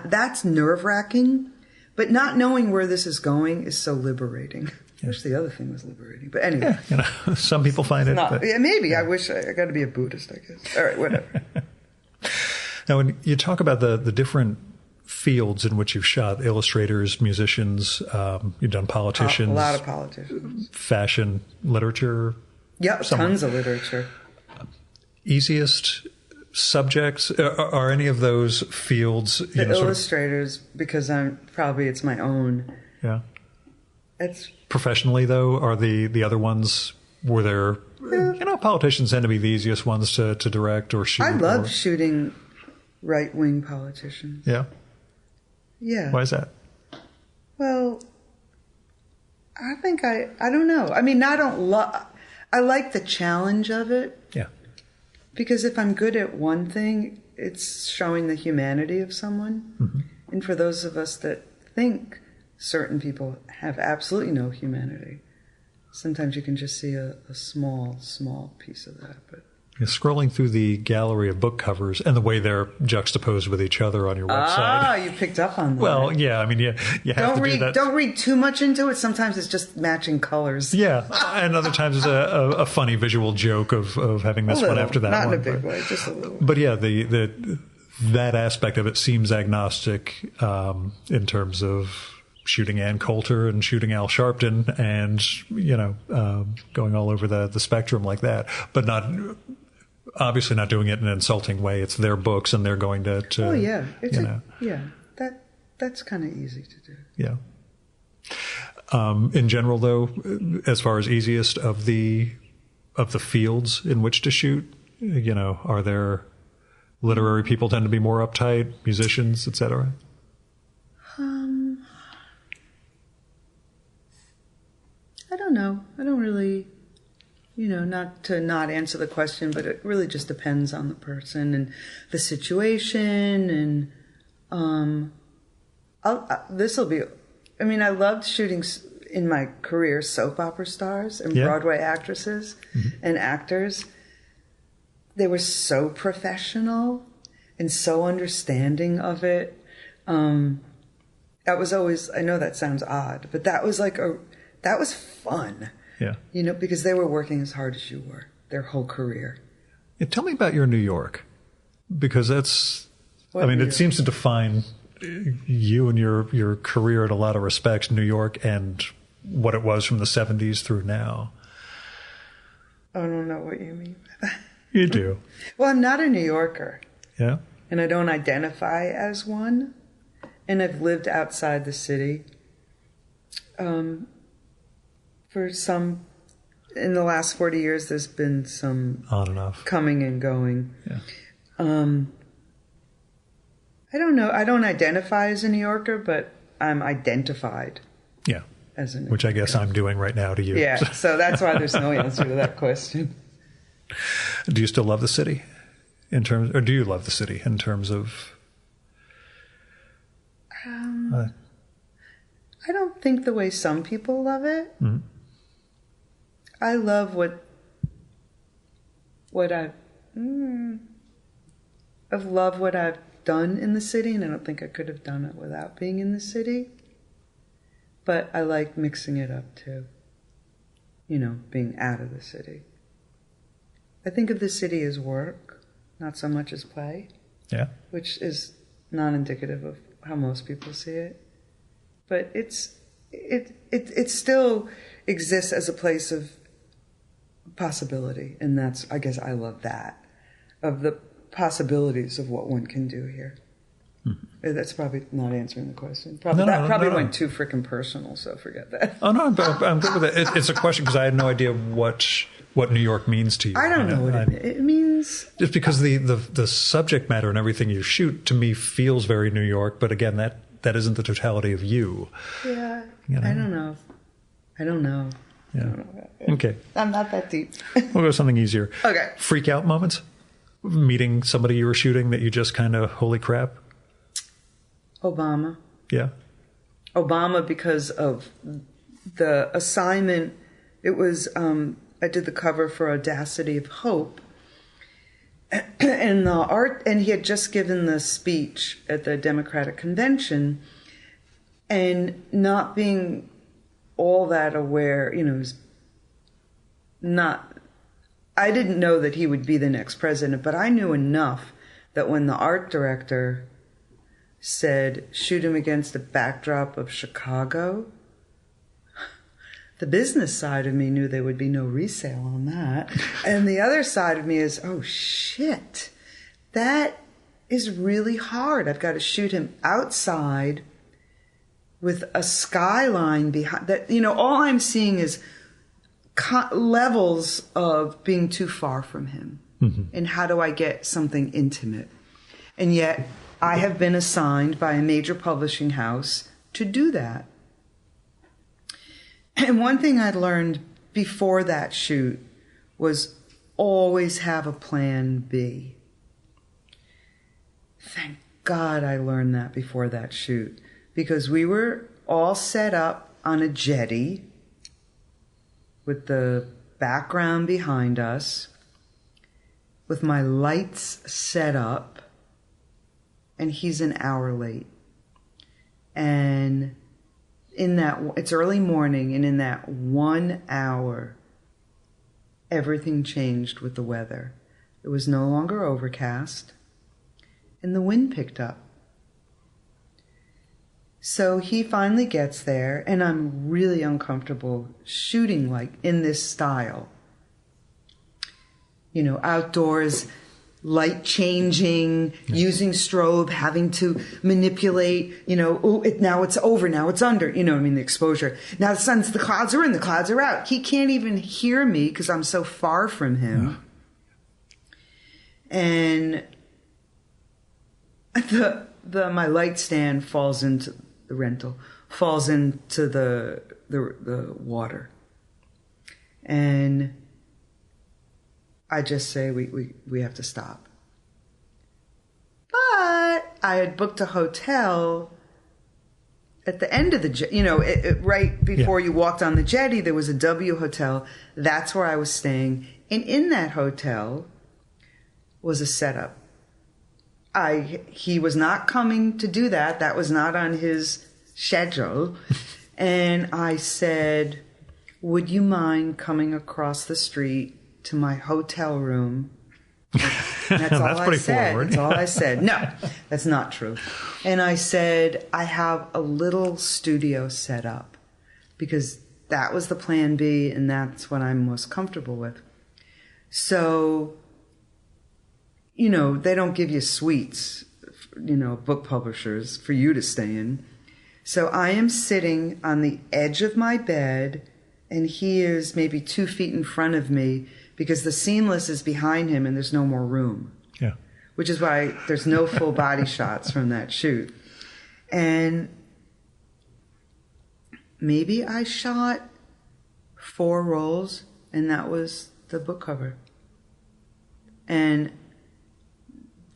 S2: That's nerve-wracking, but not knowing where this is going is so liberating. I wish the other thing was liberating, but anyway.
S1: Yeah, some people find it.
S2: Maybe. Yeah. I wish I got to be a Buddhist, I guess. All right, whatever.
S1: Now, when you talk about the different fields in which you've shot, illustrators, musicians, you've done politicians.
S2: A lot of politicians.
S1: Fashion, literature.
S2: Yeah, tons of literature.
S1: Easiest subjects? Are any of those fields...
S2: The illustrators, because it's my own.
S1: Yeah.
S2: It's
S1: professionally, though, are the other ones, were there... politicians tend to be the easiest ones to direct or shoot.
S2: I love shooting right-wing politicians.
S1: Yeah?
S2: Yeah.
S1: Why is that?
S2: Well, I think I don't know. I mean, I like the challenge of it.
S1: Yeah.
S2: Because if I'm good at one thing, it's showing the humanity of someone. Mm-hmm. And for those of us that think certain people have absolutely no humanity, sometimes you can just see a small piece of that. But
S1: scrolling through the gallery of book covers and the way they're juxtaposed with each other on your website.
S2: Ah, you picked up on that.
S1: Well, yeah, I mean, you have to do that.
S2: Don't read too much into it. Sometimes it's just matching colors.
S1: Yeah, and other times it's a funny visual joke of having this one after that
S2: not
S1: one.
S2: Not in a big way, just a little.
S1: But yeah, that aspect of it seems agnostic in terms of shooting Ann Coulter and shooting Al Sharpton and, going all over the spectrum like that, but obviously not doing it in an insulting way. It's their books and they're going to
S2: oh, yeah. That's kind of easy to do.
S1: Yeah. In general, though, as far as easiest of the fields in which to shoot, are there literary people tend to be more uptight, musicians, etc.?
S2: I don't know. I don't really, not to not answer the question, but it really just depends on the person and the situation. And I loved shooting in my career soap opera stars and Broadway actresses and actors. They were so professional and so understanding of it. That was always, I know that sounds odd, but that was that was fun.
S1: Yeah.
S2: Because they were working as hard as you were their whole career.
S1: Yeah, tell me about your New York, because it seems to define you and your career in a lot of respects, New York and what it was from the 70s through now.
S2: I don't know what you mean by that.
S1: You do.
S2: Well, I'm not a New Yorker.
S1: Yeah.
S2: And I don't identify as one. And I've lived outside the city. In the last 40 years, there's been some
S1: on and off
S2: coming and going.
S1: Yeah.
S2: I don't know. I don't identify as a New Yorker, but I'm identified.
S1: Yeah.
S2: As a New Yorker.
S1: Which I guess I'm doing right now to you.
S2: Yeah. So that's why there's no answer to that question.
S1: Do you still love the city or do you love the city in terms of?
S2: I don't think the way some people love it. Mm-hmm. I love what I've done in the city, and I don't think I could have done it without being in the city. But I like mixing it up too. Being out of the city. I think of the city as work, not so much as play.
S1: Yeah.
S2: Which is not indicative of how most people see it. But it still exists as a place of possibility, and I guess I love that, of the possibilities of what one can do here. Mm-hmm. That's probably not answering the question. Probably went too freaking personal, so forget that.
S1: Oh no, I'm good with it. It's a question because I had no idea what New York means to you.
S2: I don't know what it means.
S1: Just because the subject matter and everything you shoot to me feels very New York, but again that isn't the totality of you.
S2: Yeah, I don't know.
S1: Yeah.
S2: I don't know.
S1: Okay.
S2: I'm not that deep.
S1: We'll go with something easier.
S2: Okay.
S1: Freak out moments? Meeting somebody you were shooting that you just kind of, holy crap?
S2: Obama.
S1: Yeah.
S2: Obama, because of the assignment. It was, I did the cover for Audacity of Hope. And he had just given the speech at the Democratic Convention, and not being all that aware, I didn't know that he would be the next president, but I knew enough that when the art director said, shoot him against the backdrop of Chicago, the business side of me knew there would be no resale on that. And the other side of me is, oh shit, that is really hard. I've got to shoot him outside with a skyline behind that. All I'm seeing is levels of being too far from him. Mm-hmm. And how do I get something intimate? And yet I have been assigned by a major publishing house to do that. And one thing I'd learned before that shoot was always have a plan B. Thank God I learned that before that shoot, because we were all set up on a jetty with the background behind us, with my lights set up, and he's an hour late. And in that, it's early morning, and in that 1 hour, everything changed with the weather. It was no longer overcast, and the wind picked up. So he finally gets there, and I'm really uncomfortable shooting like in this style. You know, outdoors, light changing, using strobe, having to manipulate, you know, now it's over, now it's under, you know what I mean, the exposure. Now the clouds are in, the clouds are out. He can't even hear me because I'm so far from him. Yeah. And my light stand falls into the rental, falls into the water. And I just say, we have to stop. But I had booked a hotel at the end of the, you know, right before you walked on the jetty, there was a W hotel. That's where I was staying. And in that hotel was a setup. He was not coming to do that. That was not on his schedule. And I said, would you mind coming across the street to my hotel room? That's all I said. Forward. That's all I said. No, that's not true. And I said, I have a little studio set up, because that was the plan B, and that's what I'm most comfortable with. So, you know, they don't give you suites, you know, book publishers, for you to stay in. So I am sitting on the edge of my bed, and he is maybe 2 feet in front of me, because the seamless is behind him and there's no more room. Yeah. Which is why there's no full body shots from that shoot. And maybe I shot 4 rolls, and that was the book cover. And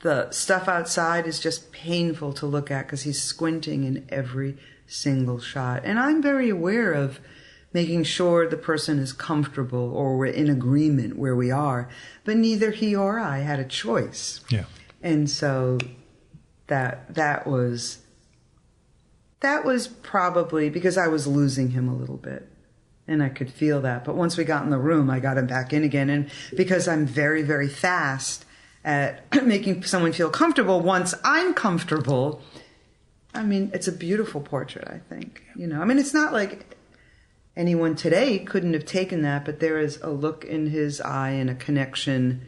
S2: the stuff outside is just painful to look at because he's squinting in every single shot. And I'm very aware of making sure the person is comfortable or we're in agreement where we are. But neither he or I had a choice. Yeah. And so that was probably because I was losing him a little bit. And I could feel that. But once we got in the room, I got him back in again. And because I'm very, very fast at making someone feel comfortable, once I'm comfortable, I mean, it's a beautiful portrait, I think. You know, I mean, it's not like anyone today couldn't have taken that, but there is a look in his eye and a connection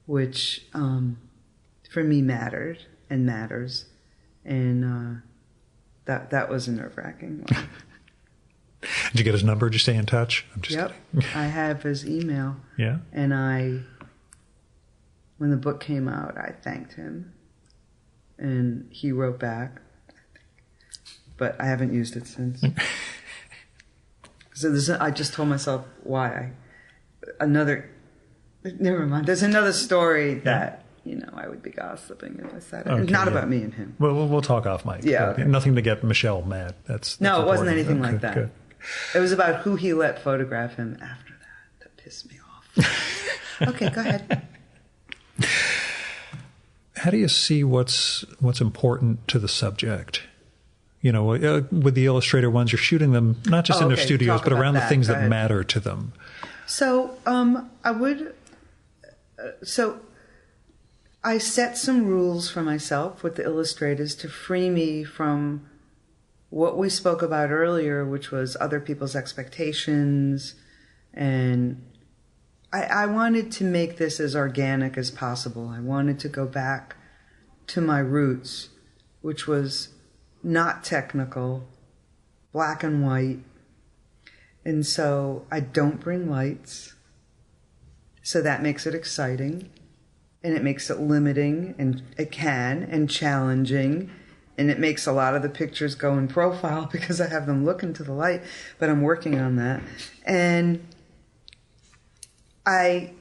S2: which, for me, mattered and matters. And that was a nerve-wracking one.
S1: Did you get his number? Did you stay in touch? I'm just kidding.
S2: I have his email. Yeah. And when the book came out, I thanked him. And he wrote back. But I haven't used it since. So I just told myself why. Never mind. There's another story that, you know, I would be gossiping if I said it. Okay, not about me and him.
S1: Well, we'll talk off mic. Yeah. Okay. Nothing to get Michelle mad. That's
S2: no, it wasn't anything
S1: like
S2: that.
S1: Good.
S2: It was about who he let photograph him after that pissed me off. Okay, go ahead.
S1: How do you see what's important to the subject? You know, with the illustrator ones, you're shooting them not just in their studios, but around the things that matter to them.
S2: So I set some rules for myself with the illustrators to free me from what we spoke about earlier, which was other people's expectations. And I wanted to make this as organic as possible. I wanted to go back to my roots, which was not technical, black and white. And so I don't bring lights. So that makes it exciting. And it makes it limiting, and it can, and challenging. And it makes a lot of the pictures go in profile because I have them look into the light, but I'm working on that. And I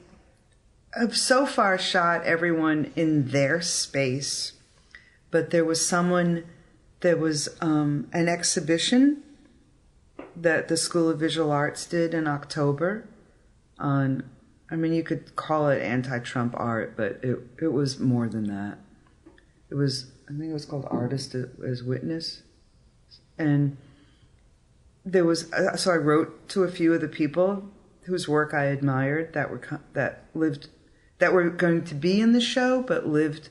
S2: have so far shot everyone in their space, but there was an exhibition that the School of Visual Arts did in October on, I mean, you could call it anti-Trump art, but it was more than that. It was, I think it was called Artist as Witness. And there was, so I wrote to a few of the people whose work I admired that were going to be in the show, but lived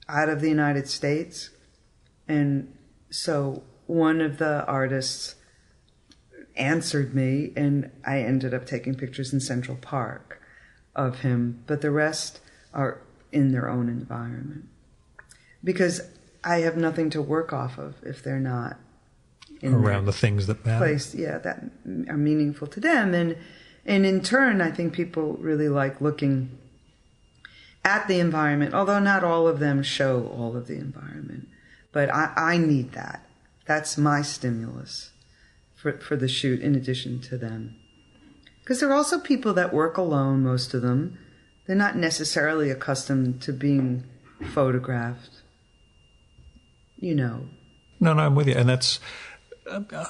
S2: out of the United States. And so one of the artists answered me, and I ended up taking pictures in Central Park of him, but the rest are in their own environment. Because I have nothing to work off of if they're not in
S1: around the things that matter.
S2: Place, yeah, that are meaningful to them. And in turn, I think people really like looking at the environment, although not all of them show all of the environment. But I need that. That's my stimulus for the shoot, in addition to them. Because there are also people that work alone, most of them. They're not necessarily accustomed to being photographed. You know.
S1: No, I'm with you. And that's,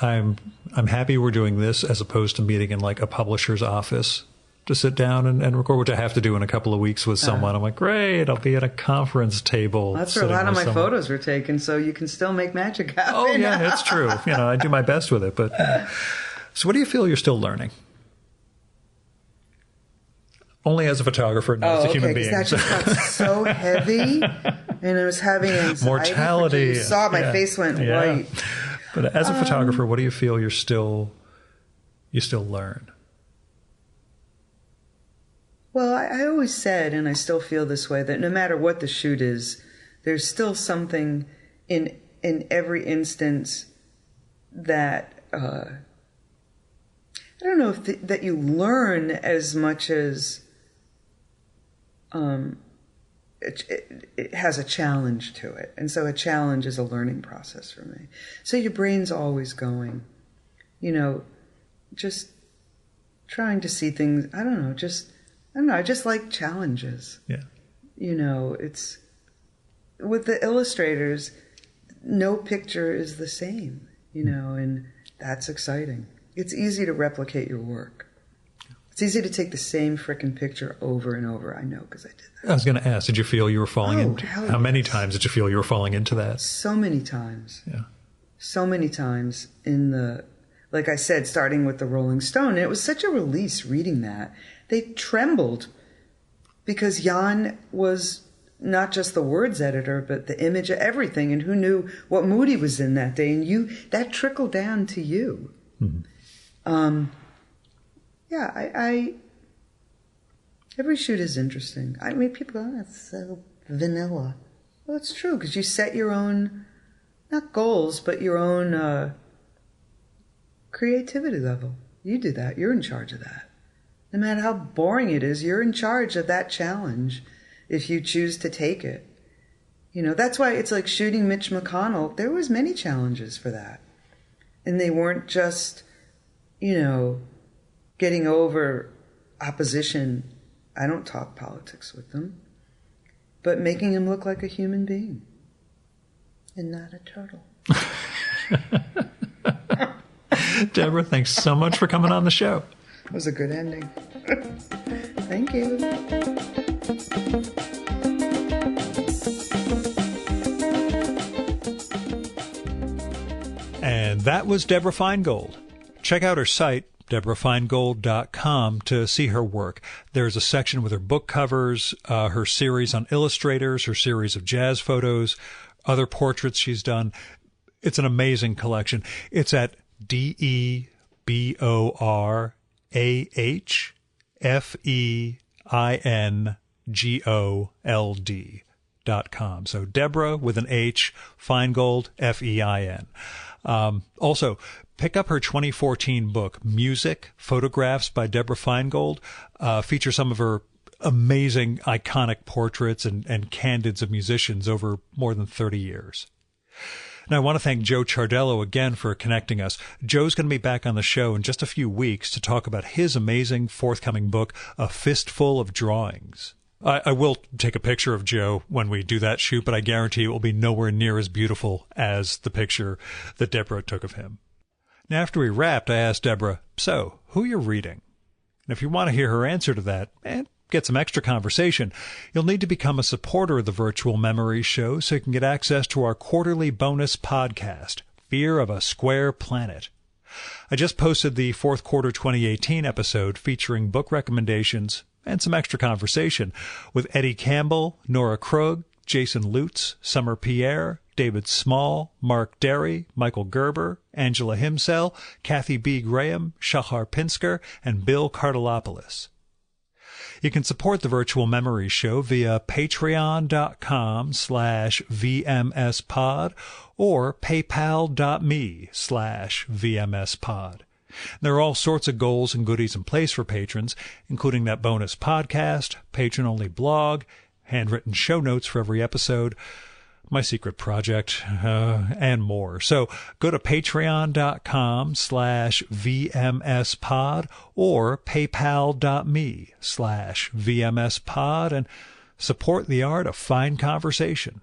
S1: I'm happy we're doing this as opposed to meeting in like a publisher's office to sit down and record, which I have to do in a couple of weeks with someone. I'm like, great, I'll be at a conference table.
S2: That's where a lot of my photos were taken, so you can still make magic happen.
S1: Oh, yeah, it's true. You know, I do my best with it. But so what do you feel you're still learning? Only as a photographer, not as a human being.
S2: That just got so heavy, and I was having anxiety.
S1: Mortality.
S2: You saw my face went white.
S1: But as a photographer, what do you feel you still learn?
S2: Well, I always said, and I still feel this way, that no matter what the shoot is, there's still something in every instance that I don't know if that you learn as much as it has a challenge to it. And so a challenge is a learning process for me. So your brain's always going, you know, just trying to see things. I don't know, I just like challenges.
S1: Yeah.
S2: You know, it's with the illustrators, no picture is the same, you know, and that's exciting. It's easy to replicate your work. It's easy to take the same frickin' picture over and over. I know, because I did that.
S1: I was going to ask, did you feel you were falling into, how many
S2: yes.
S1: times did you feel you were falling into that?
S2: So many times.
S1: Yeah.
S2: So many times like I said, starting with the Rolling Stone. And it was such a release reading that. They trembled because Jan was not just the words editor, but the image of everything, and who knew what mood he was in that day. And that trickled down to you. Mm-hmm. I every shoot is interesting. I mean, people go, oh, that's so vanilla. Well, it's true, because you set your own, not goals, but your own creativity level. You do that. You're in charge of that. No matter how boring it is, you're in charge of that challenge if you choose to take it. You know, that's why it's like shooting Mitch McConnell. There was many challenges for that. And they weren't just, you know, getting over opposition. I don't talk politics with them. But making him look like a human being and not a turtle.
S1: Deborah, thanks so much for coming on the show.
S2: It was a good ending. Thank you.
S1: And that was Deborah Feingold. Check out her site, DeborahFeingold.com, to see her work. There's a section with her book covers, her series on illustrators, her series of jazz photos, other portraits she's done. It's an amazing collection. It's at DeborahFeingold.com. So Deborah with an H, Feingold, Fein. Also, pick up her 2014 book, Music, Photographs by Deborah Feingold. Feature some of her amazing, iconic portraits and candids of musicians over more than 30 years. And I want to thank Joe Chardello again for connecting us. Joe's going to be back on the show in just a few weeks to talk about his amazing forthcoming book, A Fistful of Drawings. I will take a picture of Joe when we do that shoot, but I guarantee it will be nowhere near as beautiful as the picture that Deborah took of him. Now, after we wrapped, I asked Deborah, so, who you're reading? And if you want to hear her answer to that, and get some extra conversation, you'll need to become a supporter of the Virtual Memories Show so you can get access to our quarterly bonus podcast, Fear of a Square Planet. I just posted the fourth quarter 2018 episode featuring book recommendations and some extra conversation with Eddie Campbell, Nora Krug, Jason Lutz, Summer Pierre, David Small, Mark Derry, Michael Gerber, Angela Himsell, Kathy B. Graham, Shahar Pinsker, and Bill Cardelopoulos. You can support the Virtual Memories Show via patreon.com/VMSpod or paypal.me/VMSpod. There are all sorts of goals and goodies in place for patrons, including that bonus podcast, patron-only blog, handwritten show notes for every episode, my secret project, and more. So go to patreon.com/VMSpod or paypal.me/VMSpod and support the art of fine conversation.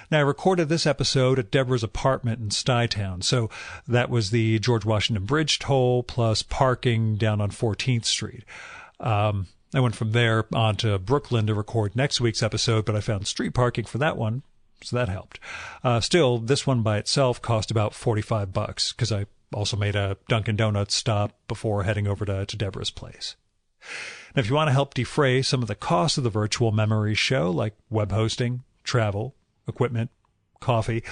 S1: Now, I recorded this episode at Deborah's apartment in Stuytown, so that was the George Washington Bridge toll plus parking down on 14th Street. I went from there on to Brooklyn to record next week's episode, but I found street parking for that one, so that helped. Still, this one by itself cost about $45 because I also made a Dunkin' Donuts stop before heading over to Deborah's place. Now, if you want to help defray some of the costs of the Virtual Memories Show, like web hosting, travel, equipment, coffee,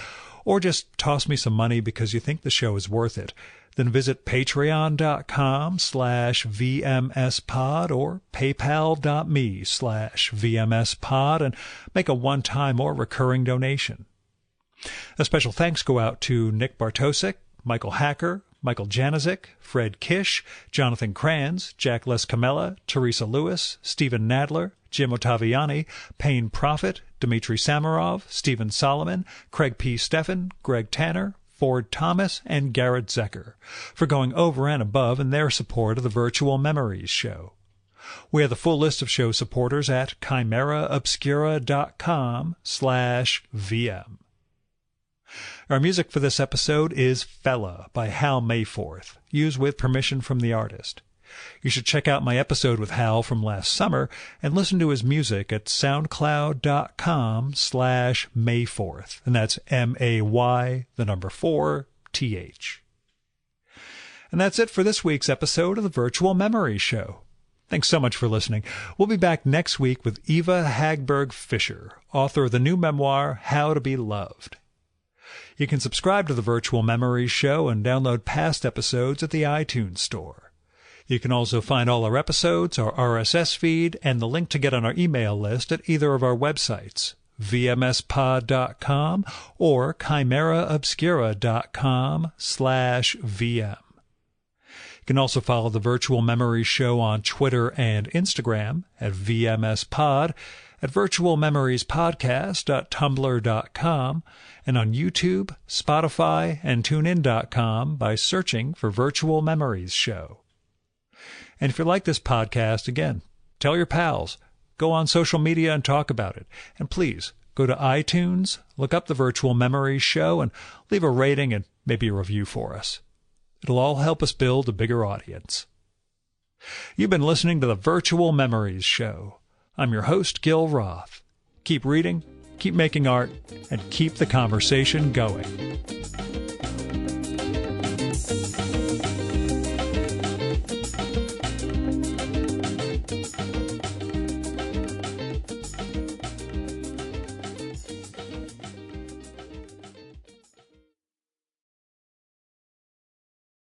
S1: or just toss me some money because you think the show is worth it, then visit patreon.com/VMSpod or paypal.me/VMSpod and make a one-time or recurring donation. A special thanks go out to Nick Bartosik, Michael Hacker, Michael Janizik, Fred Kish, Jonathan Kranz, Jack Lescamella, Teresa Lewis, Stephen Nadler, Jim Ottaviani, Payne Prophet, Dmitry Samarov, Stephen Solomon, Craig P. Steffen, Greg Tanner, Ford Thomas, and Garrett Zecker for going over and above in their support of the Virtual Memories Show. We have the full list of show supporters at chimeraobscura.com/VM. Our music for this episode is Fella by Hal Mayforth, used with permission from the artist. You should check out my episode with Hal from last summer and listen to his music at soundcloud.com/Mayforth, and that's MAY4TH. And that's it for this week's episode of the Virtual Memories Show. Thanks so much for listening. We'll be back next week with Eva Hagberg Fisher, author of the new memoir, How to Be Loved. You can subscribe to the Virtual Memories Show and download past episodes at the iTunes Store. You can also find all our episodes, our RSS feed, and the link to get on our email list at either of our websites, vmspod.com or chimeraobscura.com/VM. You can also follow the Virtual Memories Show on Twitter and Instagram at VMSpod, at virtualmemoriespodcast.tumblr.com, and on YouTube, Spotify, and TuneIn.com by searching for Virtual Memories Show. And if you like this podcast, again, tell your pals. Go on social media and talk about it. And please, go to iTunes, look up the Virtual Memories Show, and leave a rating and maybe a review for us. It'll all help us build a bigger audience. You've been listening to the Virtual Memories Show. I'm your host, Gil Roth. Keep reading, keep making art, and keep the conversation going.